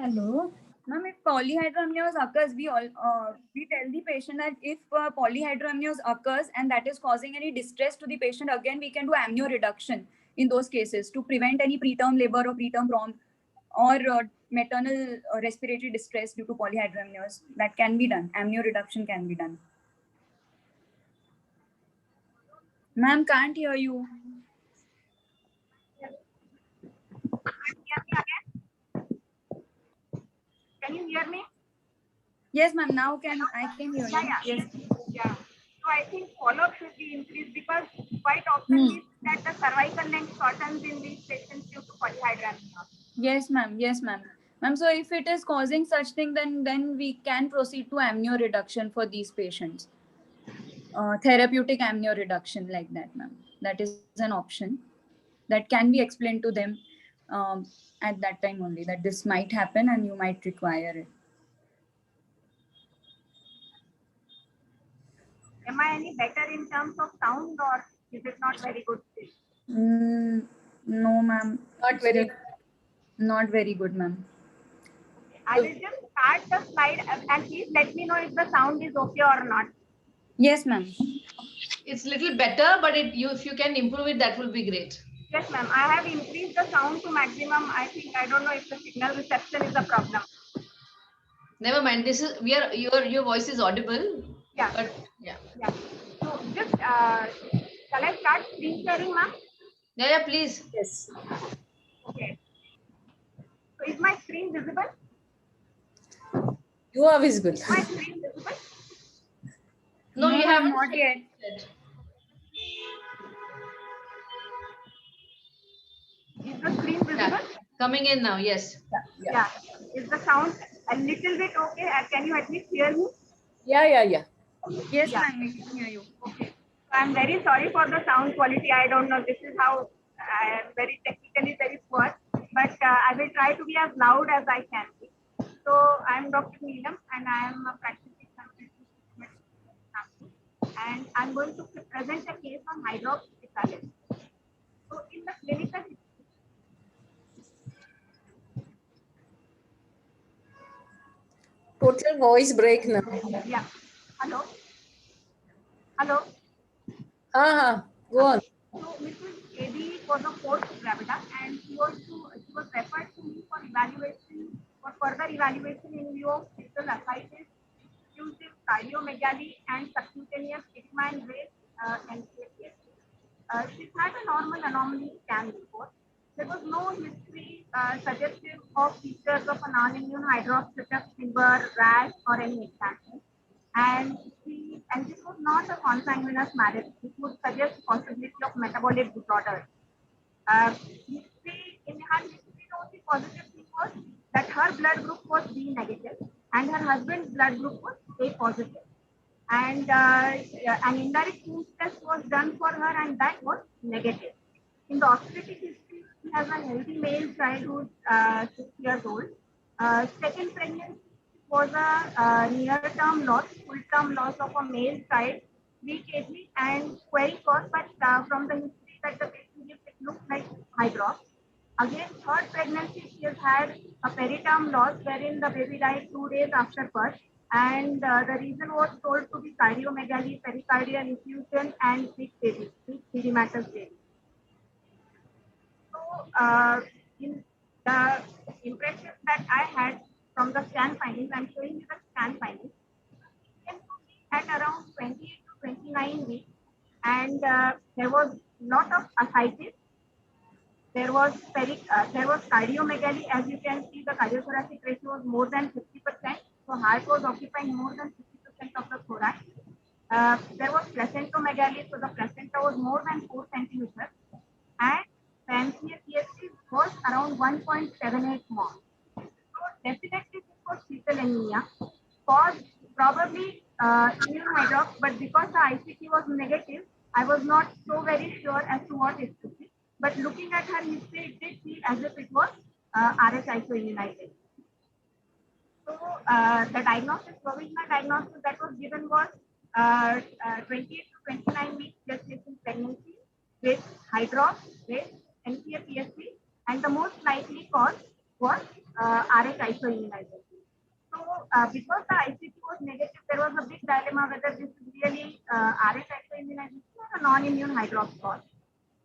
Hello. Ma'am, if polyhydramnios occurs, we tell the patient that if polyhydramnios occurs and that is causing any distress to the patient, again we can do amnioreduction in those cases to prevent any preterm labor or preterm prom or maternal respiratory distress due to polyhydramnios. That can be done. Amnioreduction can be done. Ma'am, can't hear you. Can you hear me? Yes, ma'am. Now I can hear you. Yes. Yeah. So I think follow-up should be increased because quite often we see that the cervical length shortens in these patients due to polyhydramnios. Yes, ma'am. Yes, ma'am. Ma'am, so if it is causing such thing, then we can proceed to amnioreduction for these patients. Therapeutic amnioreduction like that, ma'am. That is an option that can be explained to them at that time only, that this might happen and you might require it. Am I any better in terms of sound or is it not very good still? No, ma'am. Not very. Not very good, ma'am. I will just start the slide and please let me know if the sound is okay or not. Yes, ma'am. It's little better, but if you can improve it, that will be great. Yes, ma'am. I have increased the sound to maximum. I don't know if the signal reception is a problem. Never mind. This is your voice is audible. Yeah. But yeah. Yeah. So just shall I start screen sharing, ma'am? Yeah, please. Yes. Okay. So is my screen visible? You are visible. My screen visible? No, you haven't. Not yet. Is the screen visible? Yeah. Coming in now, yes. Yeah. Is the sound a little bit okay? Can you at least hear me? Yeah. Yes, ma'am, we can hear you. Okay. So I'm very sorry for the sound quality. I don't know. This is how I am very technically very poor. But I will try to be as loud as I can be. So I'm Dr. Neelam and I am a practicing consultant, and I'm going to present a case on hydroxychloroquine. So in the clinical Total voice break now. yeah. Hello. Hello. Go on. So Mrs. AB was a post-gravida and she was referred to me for evaluation, for further evaluation in view of fetal ascites, diffusive cardiomegaly and subcutaneous edema and raised NCFS. She's had a normal anomaly scan before. There was no history suggestive of features of a non-immune hydroxytic fever, rash, or any expansion. And this was not a consanguineous marriage. This would suggest possibility of metabolic disorder. In her history, the only positive thing was that her blood group was B negative and her husband's blood group was A positive. And an indirect heme test was done for her and that was negative. In the obstetric history, she has a healthy male child who's 6 years old. Second pregnancy was a near-term loss, full-term loss of a male child, weak kg, and query was, but from the history that the patient gives, it looks like hydrox. Again, third pregnancy, she has had a periterm loss wherein the baby died 2 days after birth, and the reason was told to be cardiomegaly, pericardial effusion, and weak baby, weak edematous baby. So, in the impressions that I had from the scan findings, I'm showing you the scan findings. At around 28 to 29 weeks, and there was lot of ascites. There was cardiomegaly. As you can see, the cardiothoracic ratio was more than 50%. So heart was occupying more than 50% of the thorax. There was placentomegaly, so the placenta was more than 4 centimeters, and the MCA PSC was around 1.78 mol. So definitely this was fetal anemia, caused probably immune hydrox, but because the ICT was negative, I was not so very sure as to what it could be. But looking at her history, it did feel as if it was RH isoimmunization. So the diagnosis, provisional diagnosis that was given was 28 to 29 weeks gestation pregnancy with hydrox, with MCA PSC, and the most likely cause was RH isoimmunization. So because the ICT was negative, there was a big dilemma whether this is really RH isoimmunization or a non-immune hydrox cause.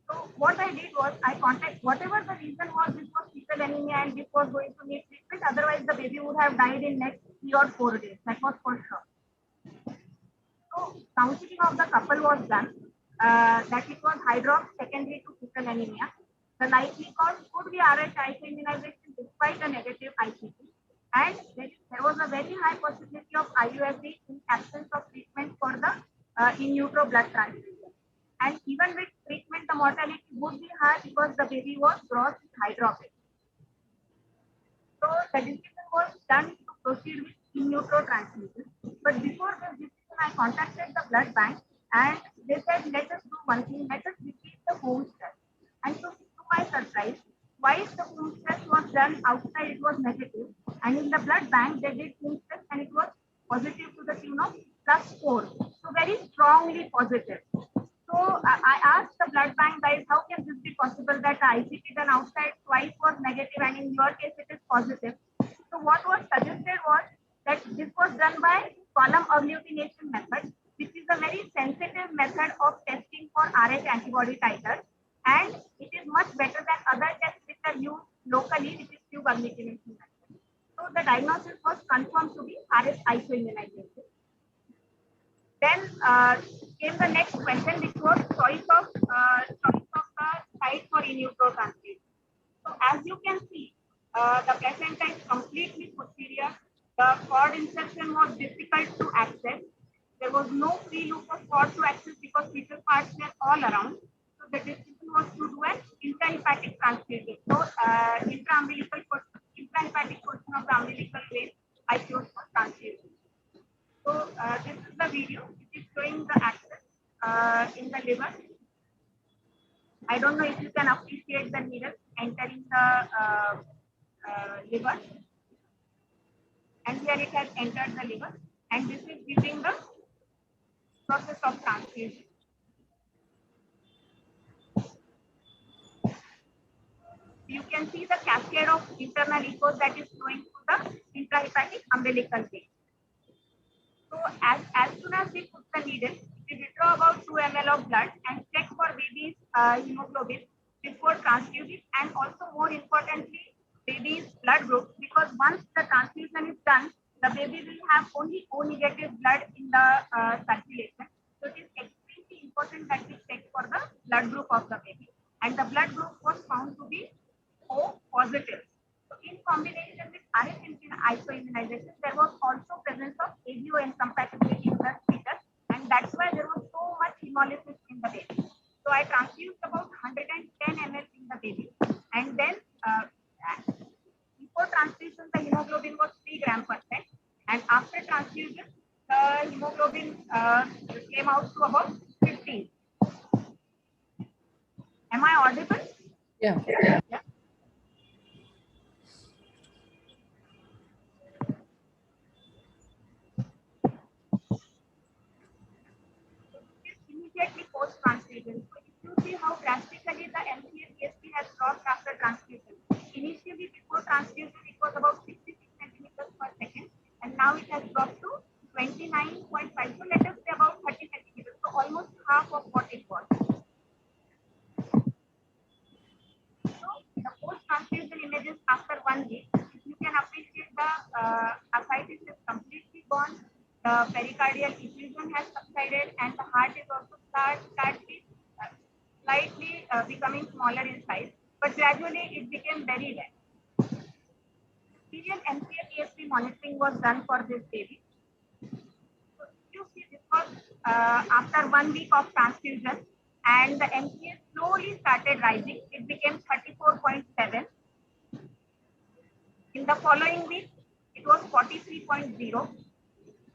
So what I did was I contacted, whatever the reason was, this was fetal anemia and this was going to need treatment. Otherwise, the baby would have died in next 3 or 4 days. That was for sure. So counseling of the couple was done. That it was hydrox secondary to fetal anemia. The likely cause could be RH isoimmunization despite a negative ICT. And there was a very high possibility of IUSD in absence of treatment for the in utero blood transfusion. And even with treatment, the mortality would be high because the baby was gross hydropic. So the decision was done to proceed with in utero transfusion. But before this decision, I contacted the blood bank and they said, let us do one thing, let us repeat the home stress. And so to my surprise, twice the home stress was done outside, it was negative. And in the blood bank, they did home stress and it was positive to the tune of +4. So very strongly positive. So I asked the blood bank guys, how can this be possible that the ICT done outside twice was negative and in your case it is positive? So what was suggested was that this was done by column agglutination method, which is a very sensitive method of testing for RH antibody titers, and it is much better than other tests which are used locally, which is tube agglutination method. So the diagnosis was confirmed to be RH isoimmunization. Then came the next question, which was choice of the site for in utero transfusion. So as you can see, the placenta is completely posterior. The cord insertion was difficult to access. There was no free loop of cord to access because fetal parts were all around. So the decision was to do an intrahepatic transfusion. So intrahepatic portion of the umbilical vein I chose for transfusion. So this is the video. It is showing the access in the liver. I don't know if you can appreciate the needle entering the liver. And here it has entered the liver. And this is giving the process of transfusion. You can see the cascade of internal echoes that is flowing through the intrahepatic umbilical vein. So as soon as we put the needle, we withdraw about 2 ml of blood and check for baby's hemoglobin before transfusing, and also more importantly, baby's blood group, because once the transfusion is done, the baby will have only O negative blood in the circulation. So it is extremely important that we check for the blood group of the baby, and the blood group was found to be O positive. So in combination with RH isoimmunization, there was also presence of ABO incompatibility in the fetus, and that's why there was so much hemolysis in the baby. So I transfused about 110 ml in the baby, and then before transfusion the hemoglobin was 3 gram per cent, and after transfusion the hemoglobin came out to about 15. Am I audible? Yeah. is after 1 week, you can appreciate the ascites is completely gone, the pericardial effusion has subsided, and the heart is also slightly becoming smaller in size, but gradually it became very rare. Serial MCA-PSP monitoring was done for this baby. So you see, this was after 1 week of transfusion, and the MCA slowly started rising. It became 34.7. In the following week, it was 43.0.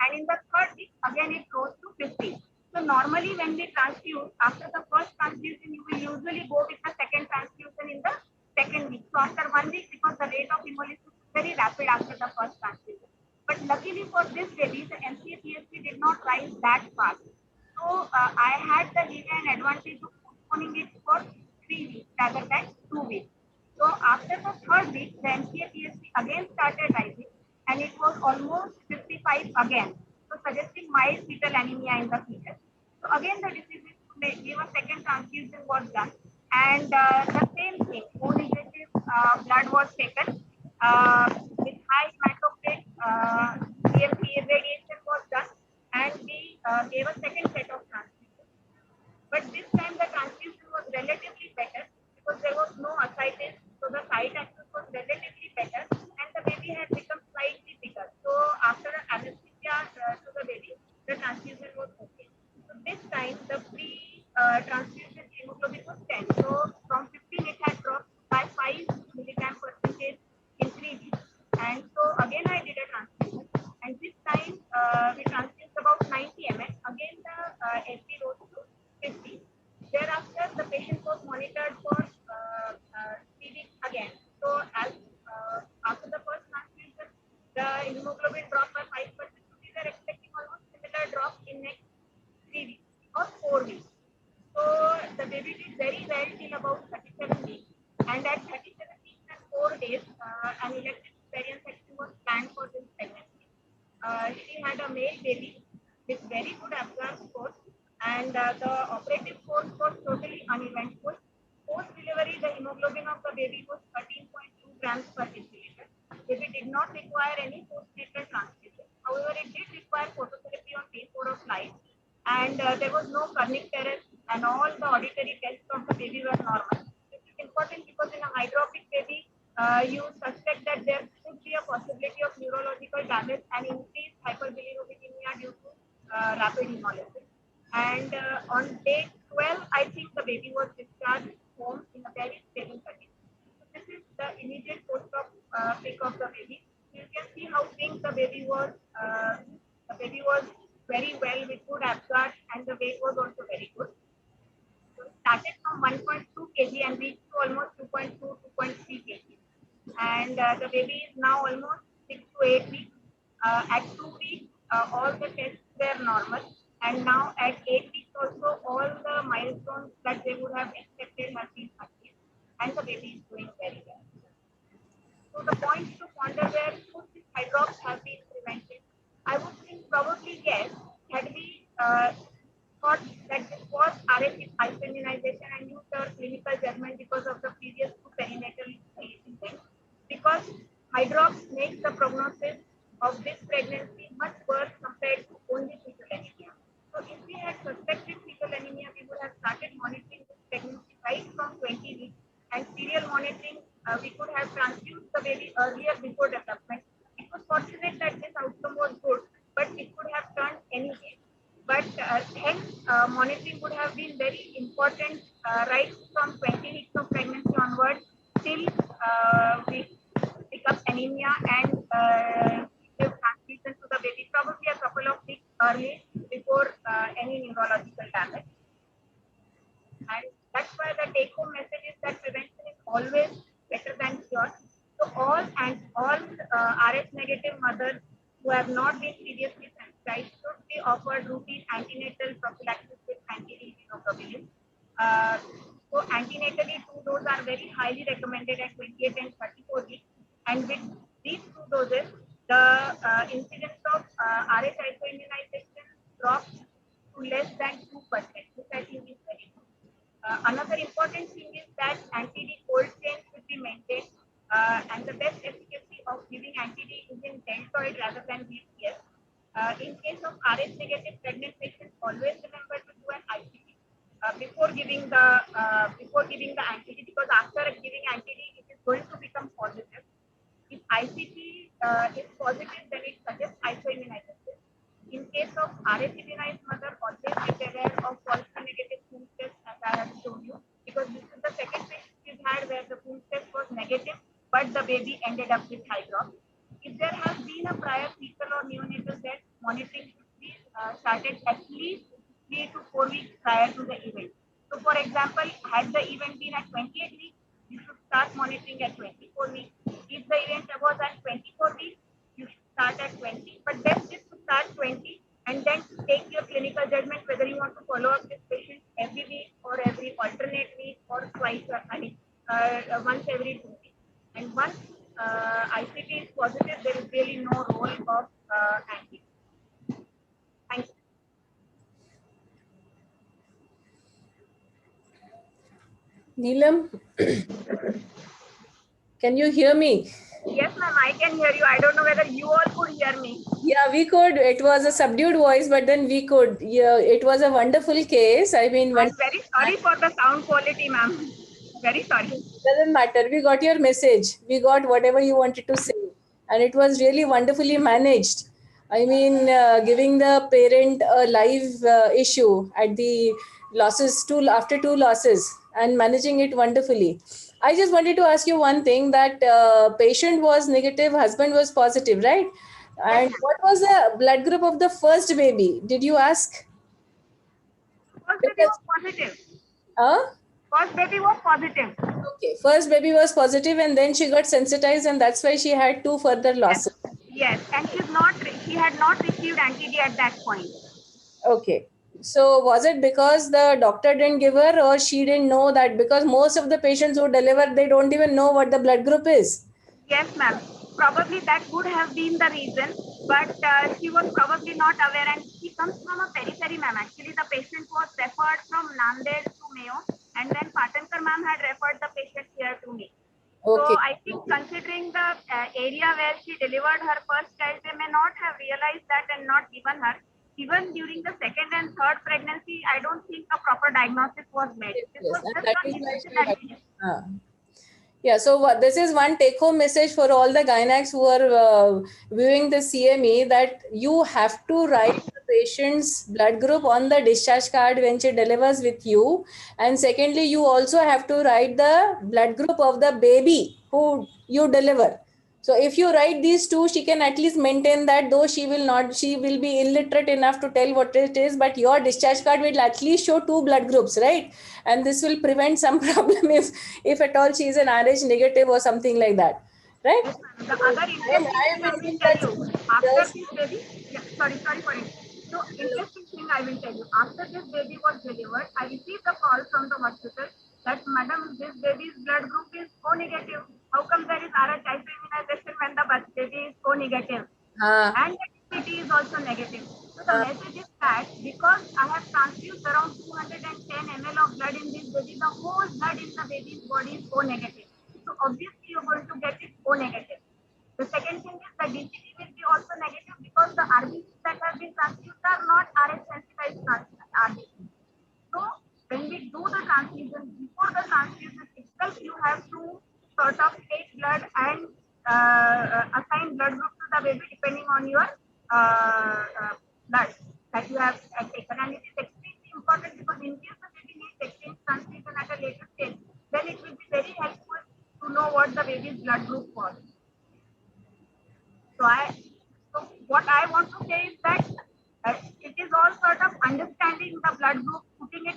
And in the third week, again it rose to 50. So normally when we transfuse, after the first transfusion, you will usually go with the second transfusion in the second week. So after 1 week, because the rate of hemolysis is very rapid after the first transfusion. But luckily for this baby, the MCA-PSP did not rise that fast. So I had the leeway and advantage of postponing it for 3 weeks rather than 2 weeks. So after the third week, the MCA-PSP again started rising, and it was almost 55 again, so suggesting mild fetal anemia in the fetus. So again, the decision to give a second transfusion was done, and the same thing, O negative blood was taken with high hematocrit, EMP irradiation was done, and we gave a second set of transfusions. But this time the transfusion was relatively better because there was no ascites, so the site access was relatively better, and the baby had become slightly bigger. So after anesthesia to the baby, the transfusion was okay. So this time the pre-transfusion hemoglobin was 10. So from 15 it had dropped by 5 milligram percentage in 3 weeks. And so again I did a transfusion, and this time we transfused about 90 ml. Again the SP rose to 50. Thereafter, the patient was monitored for 3 weeks again. So, as after the first transfusion, the hemoglobin dropped by 5%. So we were expecting almost similar drop in next 3 weeks or 4 weeks. So the baby did very well till about 37 weeks. And at 37 weeks and 4 days, an elective cesarean section was planned for this pregnancy. She had a male baby with very good Apgar score, and the operative course was totally uneventful. Post delivery, the hemoglobin of the baby was 13.2 grams per deciliter. Baby did not require any postnatal transfusion. However, it did require phototherapy on day 4 of life, and there was no kernicterus, and all the auditory tests of the baby were normal. This is important because in a hydropic baby, you suspect that there could be a possibility of neurological damage and increased hyperbilirubinemia due to rapid hemolysis. And on day 12, I think the baby was discharged home in a very stable condition. So this is the immediate post-op pic of the baby. You can see how pink the baby was. The baby was very well with good Apgar, and the weight was also very good. So it started from 1.2 kg and reached to almost 2.2, 2.3 kg. And the baby is now almost 6 to 8 weeks. At 2 weeks, all the tests were normal. And now at 8 weeks also, all the milestones that they would have expected have been achieved. And the baby is doing very well. So the points to ponder were, could these hydrops have been prevented? I would think probably yes. Had we thought that this was RS hyperimmunization and used our clinical judgment because of the previous 2 perinatal events, because hydrops makes the prognosis of this pregnancy much worse compared to only fetal anemia. So if we had suspected fetal anemia, we would have started monitoring this pregnancy right from 20 weeks, and serial monitoring, we could have transfused the baby earlier before development. It was fortunate that this outcome was good, but it could have turned anyway. But hence, monitoring would have been very important right from 20 weeks of pregnancy onward till we pick up anemia and give transfusion to the baby, probably a couple of weeks early before any neurological damage. And that's why the take-home message is that prevention is always better than cure. So all RS negative mothers who have not been previously sensitized should be offered routine antenatal prophylaxis with anti-immunoglobulin. So antenatally, 2 doses are very highly recommended at 28 and 34 weeks. And with these 2 doses, the incidence of RH hypoimmunization drops to less than 2%, which I think is very good. Another important thing is that anti-D cold chain should be maintained. and the best efficacy of giving anti-D is in deltoid rather than VCS. In case of Rh negative pregnant patients, always remember to do an ICT before giving the anti-D, because after giving anti-D, it is going to become positive. If ICT is positive, then it suggests isoimmunization. In case of Rh immunized mother, always be aware of false negative Coombs test, as I have shown you, because this is the second patient we've had where the Coombs test was negative, but the baby ended up with high drops. If there has been a prior fetal or neonatal death, monitoring should be started at least 3 to 4 weeks prior to the event. So, for example, had the event been at 28 weeks, you should start monitoring at 24 weeks. If the event was at 24 weeks, you should start at 20. But best is to start 20 and then take your clinical judgment whether you want to follow up this patient every week or every alternate week or twice, once every 2 weeks. And once ICT is positive, there is really no role of anti. Thank you. Neelam, can you hear me? Yes, ma'am, I can hear you. I don't know whether you all could hear me. Yeah, we could. It was a subdued voice, but then we could. Yeah, it was a wonderful case. I mean, I'm very sorry for the sound quality, ma'am. Very sorry. doesn't matter. We got your message. We got whatever you wanted to say, and it was really wonderfully managed. I mean, giving the parent a live issue at the losses after two losses and managing it wonderfully. I just wanted to ask you one thing: that patient was negative, husband was positive, right? And what was the blood group of the first baby? Did you ask? First baby was positive. Huh? First baby was positive. Okay, first baby was positive and then she got sensitized and that's why she had two further losses. Yes, and she had not received anti-D at that point. Okay. So was it because the doctor didn't give her or she didn't know that? Because most of the patients who deliver, they don't even know what the blood group is. Yes, ma'am. Probably that would have been the reason, but she was probably not aware, and she comes from a periphery, ma'am. Actually, the patient was referred from Nanded to Mayo, and then Patankar ma'am had referred the patient here to me. Okay. So I think considering the area where she delivered her first child, they may not have realized that and not given her. Even during the second and third pregnancy, I don't think a proper diagnosis was made. This was just Yeah, so this is one take-home message for all the gynacs who are viewing the CME, that you have to write the patient's blood group on the discharge card when she delivers with you. And secondly, you also have to write the blood group of the baby who you deliver. So if you write these two, she can at least maintain that, though she will be illiterate enough to tell what it is, but your discharge card will at least show two blood groups, right? And this will prevent some problem if at all she is an Rh negative or something like that, right? The other interesting thing I will tell you, after this baby, sorry for it. So interesting thing I will tell you, after this baby was delivered, I received a call from the hospital that, madam, this baby's blood group is O negative. How come there is Rh immunization when the baby is O negative? And the activity is also negative. So the message is that because I have transfused around 210 ml of blood in this baby, the whole blood in the baby's body is O negative. So obviously you're going to get it O negative. The second thing is the DCT will be also negative because the RBCs that have been transfused are not Rh sensitized RBCs. So when we do the transfusion, before the transfusion itself, you have to sort of take blood and assign blood group to the baby depending on your blood that you have taken. And it is extremely important because in case the baby needs exchange transfusion at a later stage, then it will be very helpful to know what the baby's blood group was. So what I want to say is that it is all sort of understanding the blood group, putting it.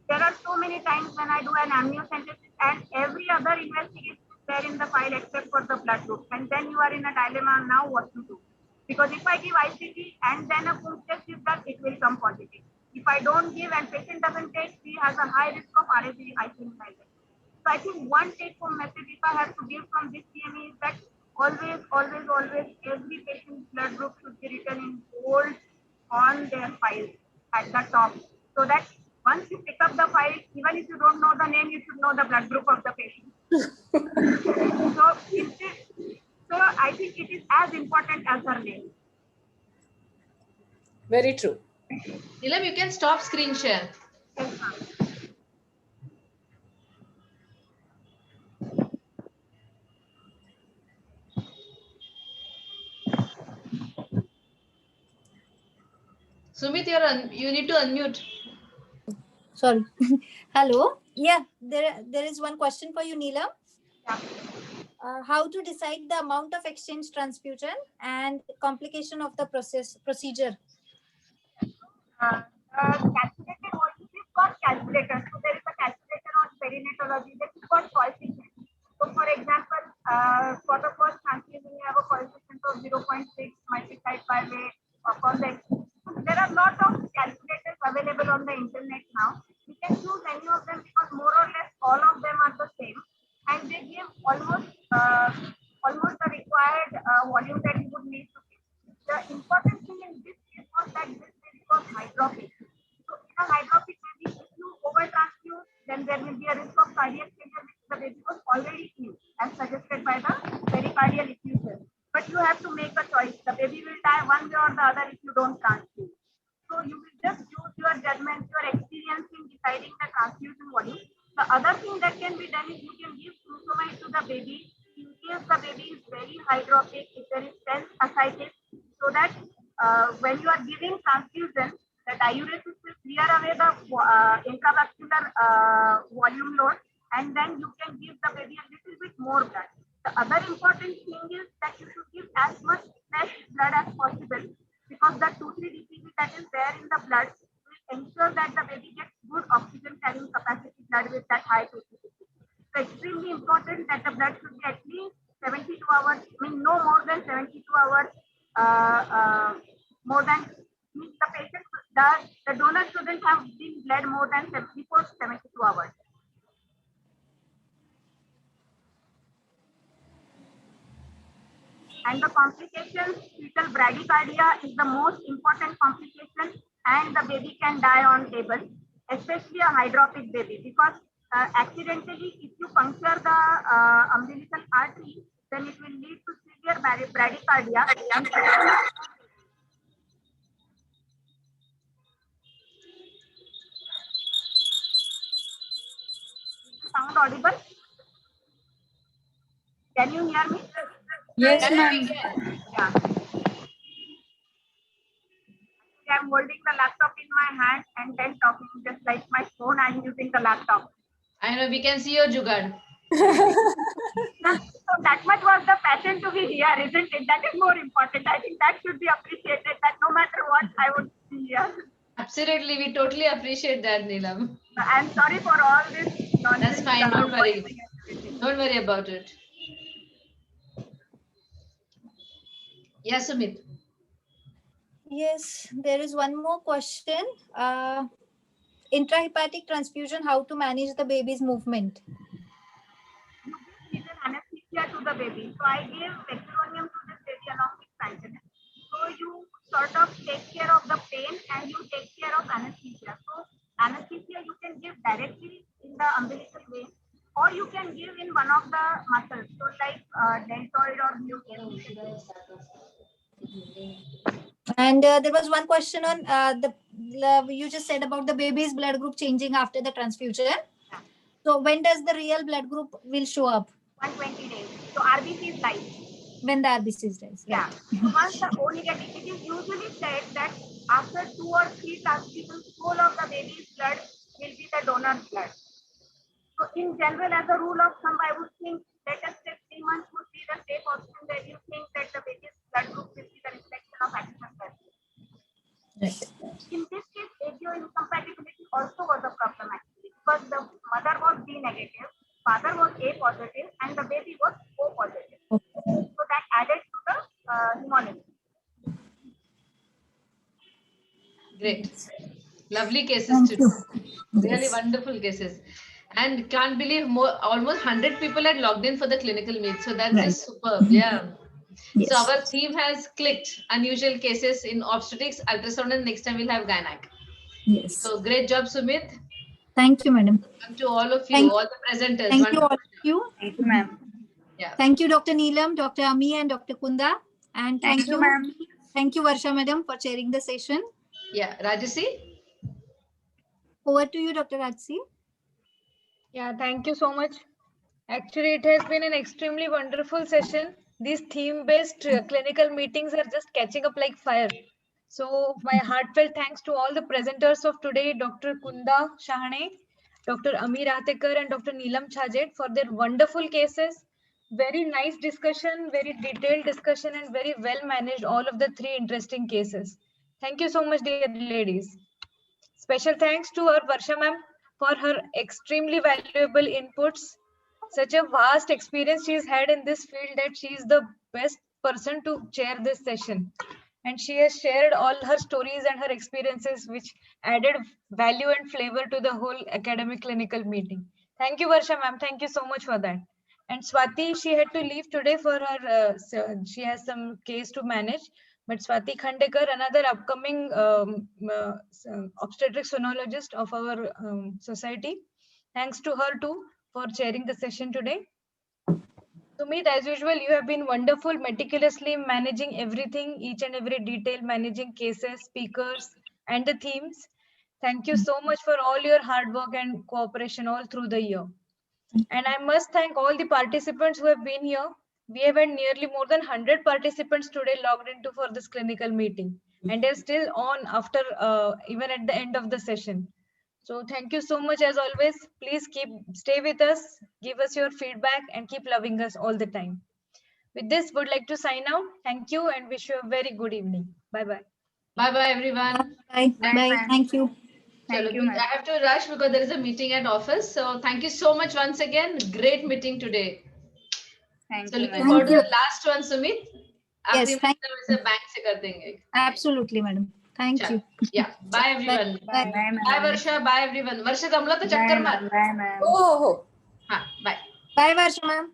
There are so many times when I do an amniocentesis and every other investigation is there in the file except for the blood group, and then you are in a dilemma now what to do. Because if I give ICT and then a Coombs test is done, it will come positive. If I don't give and patient doesn't take, he has a high risk of RSV hyperinflation. So I think one take-home message if I have to give from this CME is that always, every patient's blood group should be written in bold on their file at the top. So that once you pick up the file, even if you don't know the name, you should know the blood group of the patient. So instead Very true. Neelam, you can stop screen share. Sumit, you need to unmute. Sorry. Hello. Yeah, there is one question for you, Neelam. How to decide the amount of exchange transfusion and complication of the procedure? Calculated also we've got calculators. So there is a calculator on perinatology that we've got coefficient. So for example, for the first transfusion, we have a coefficient of 0.6 multiplied by weight for the. There are a lot of calculators available on the internet now. You can choose any of them because more or less all of them are the same, and they give almost the required volume that you would need to give. The important thing in this case was that this baby was hydropic. So in a hydropic baby, if you over-transfuse, then there will be a risk of cardiac failure, which the baby was already in, as suggested by the pericardial effusion. But you have to make a choice. The baby will die one way or the other if you don't transfuse. So you will just use your judgment, your experience in deciding the transfusion volume. The other thing that can be done is you can give furosemide to the baby in case the baby is very hydropic, if there is sense ascites, so that when you are giving transfusion, the diuresis will clear away the intravascular volume load, and then you can give the baby a little bit more blood. The other important thing is that you should give as much fresh blood as possible, because the 2-3 dPg that is there in the blood will ensure that the baby gets good oxygen carrying capacity blood with that high 2-3 dPg. So extremely important that the blood should be at least 72 hours, I mean no more than 72 hours, more than the patient, the donor shouldn't have been bled more than 74 to 72 hours. And the complications, fetal bradycardia is the most important complication, and the baby can die on table, especially a hydropic baby, because accidentally, if you puncture the umbilical artery, then it will lead to severe bradycardia. Sound audible? Can you hear me? Yes, ma'am. Yeah. I'm holding the laptop in my hand and then talking just like my phone. I'm using the laptop. I know, we can see your jugad. So that much was the passion to be here, isn't it? That is more important. I think that should be appreciated, that no matter what, I would be here. Absolutely, we totally appreciate that, Neelam. I'm sorry for all this nonsense. That's fine, don't worry. Don't worry about it. Yes, Sumit. Yes, there is one more question. Intrahepatic transfusion, how to manage the baby's movement? You give anesthesia to the baby. So I gave vecuronium to this baby along with fentanyl. So you sort of take care of the pain and you take care of anesthesia. So anesthesia you can give directly in the umbilical vein, or you can give in one of the muscles. So like deltoid or glute. And there was one question on you just said about the baby's blood group changing after the transfusion. Yeah. So when does the real blood group will show up? 120 days. So RBC is live. When the RBC is right. Yeah. So once the O negative, it is usually said that after 2 or 3 transfusions, whole of the baby's blood will be the donor's blood. So in general, as a rule of thumb, I would think let us say 3 months would be the safe option where you think that the baby's blood group will be the reflection of actual blood. Right. In this case, ABO incompatibility also was a problem actually, because the mother was B negative, father was A positive, and the baby was O positive. Okay. So that added to the hemolysis. Great. Lovely cases too. Really wonderful cases. And can't believe almost 100 people had logged in for the clinical meet. So that's just superb. Yeah. Yes. So our theme has clicked. Unusual cases in obstetrics, ultrasound, and next time we'll have gynec. Yes. So great job, Sumit. Thank you, madam. And to all of you, all the presenters. Thank you all of you. Thank you, ma'am. Yeah. Thank you, Dr. Neelam, Dr. Ami, and Dr. Kunda. And thank you, ma'am. Thank you, Varsha, madam, for chairing the session. Yeah, Rajasi. Over to you, Dr. Rajsi. Yeah, thank you so much. Actually, it has been an extremely wonderful session. These theme-based clinical meetings are just catching up like fire. So my heartfelt thanks to all the presenters of today, Dr. Kunda Shahane, Dr. Amir Atekar and Dr. Neelam Chajet for their wonderful cases. Very nice discussion, very detailed discussion and very well managed all of the 3 interesting cases. Thank you so much, dear ladies. Special thanks to our Varsha ma'am for her extremely valuable inputs. Such a vast experience she's had in this field that she is the best person to chair this session. And she has shared all her stories and her experiences, which added value and flavor to the whole academic clinical meeting. Thank you, Varsha ma'am. Thank you so much for that. And Swati, she had to leave today for her, she has some case to manage. But Swati Khandekar, another upcoming obstetric sonologist of our society. Thanks to her too for chairing the session today. Sumit, as usual, you have been wonderful, meticulously managing everything, each and every detail, managing cases, speakers, and the themes. Thank you so much for all your hard work and cooperation all through the year. And I must thank all the participants who have been here. We have had nearly more than 100 participants today logged into for this clinical meeting, and they're still on after even at the end of the session. So thank you so much as always. Please stay with us, give us your feedback and keep loving us all the time. With this, would like to sign out. Thank you and wish you a very good evening. Bye-bye. Bye-bye, everyone. Bye. Bye, Bye. ma'am. Thank you. Thank Chalo, you, ma'am. I have to rush because there is a meeting at office. So thank you so much once again. Great meeting today. Thank So you, looking ma'am. forward to you. the last one, Sumit. Yes, आखिरी में thank हम इसे bank से कर देंगे. Absolutely, madam. Thank Chalo. you. Yeah. Bye, everyone. Bye. Bye, Bye, ma'am. Varsha. Bye, everyone. Varsha, जमला तो Bye, चक्कर ma'am. मार. Bye, ma'am. Oh, हाँ, bye. Bye, Varsha ma'am.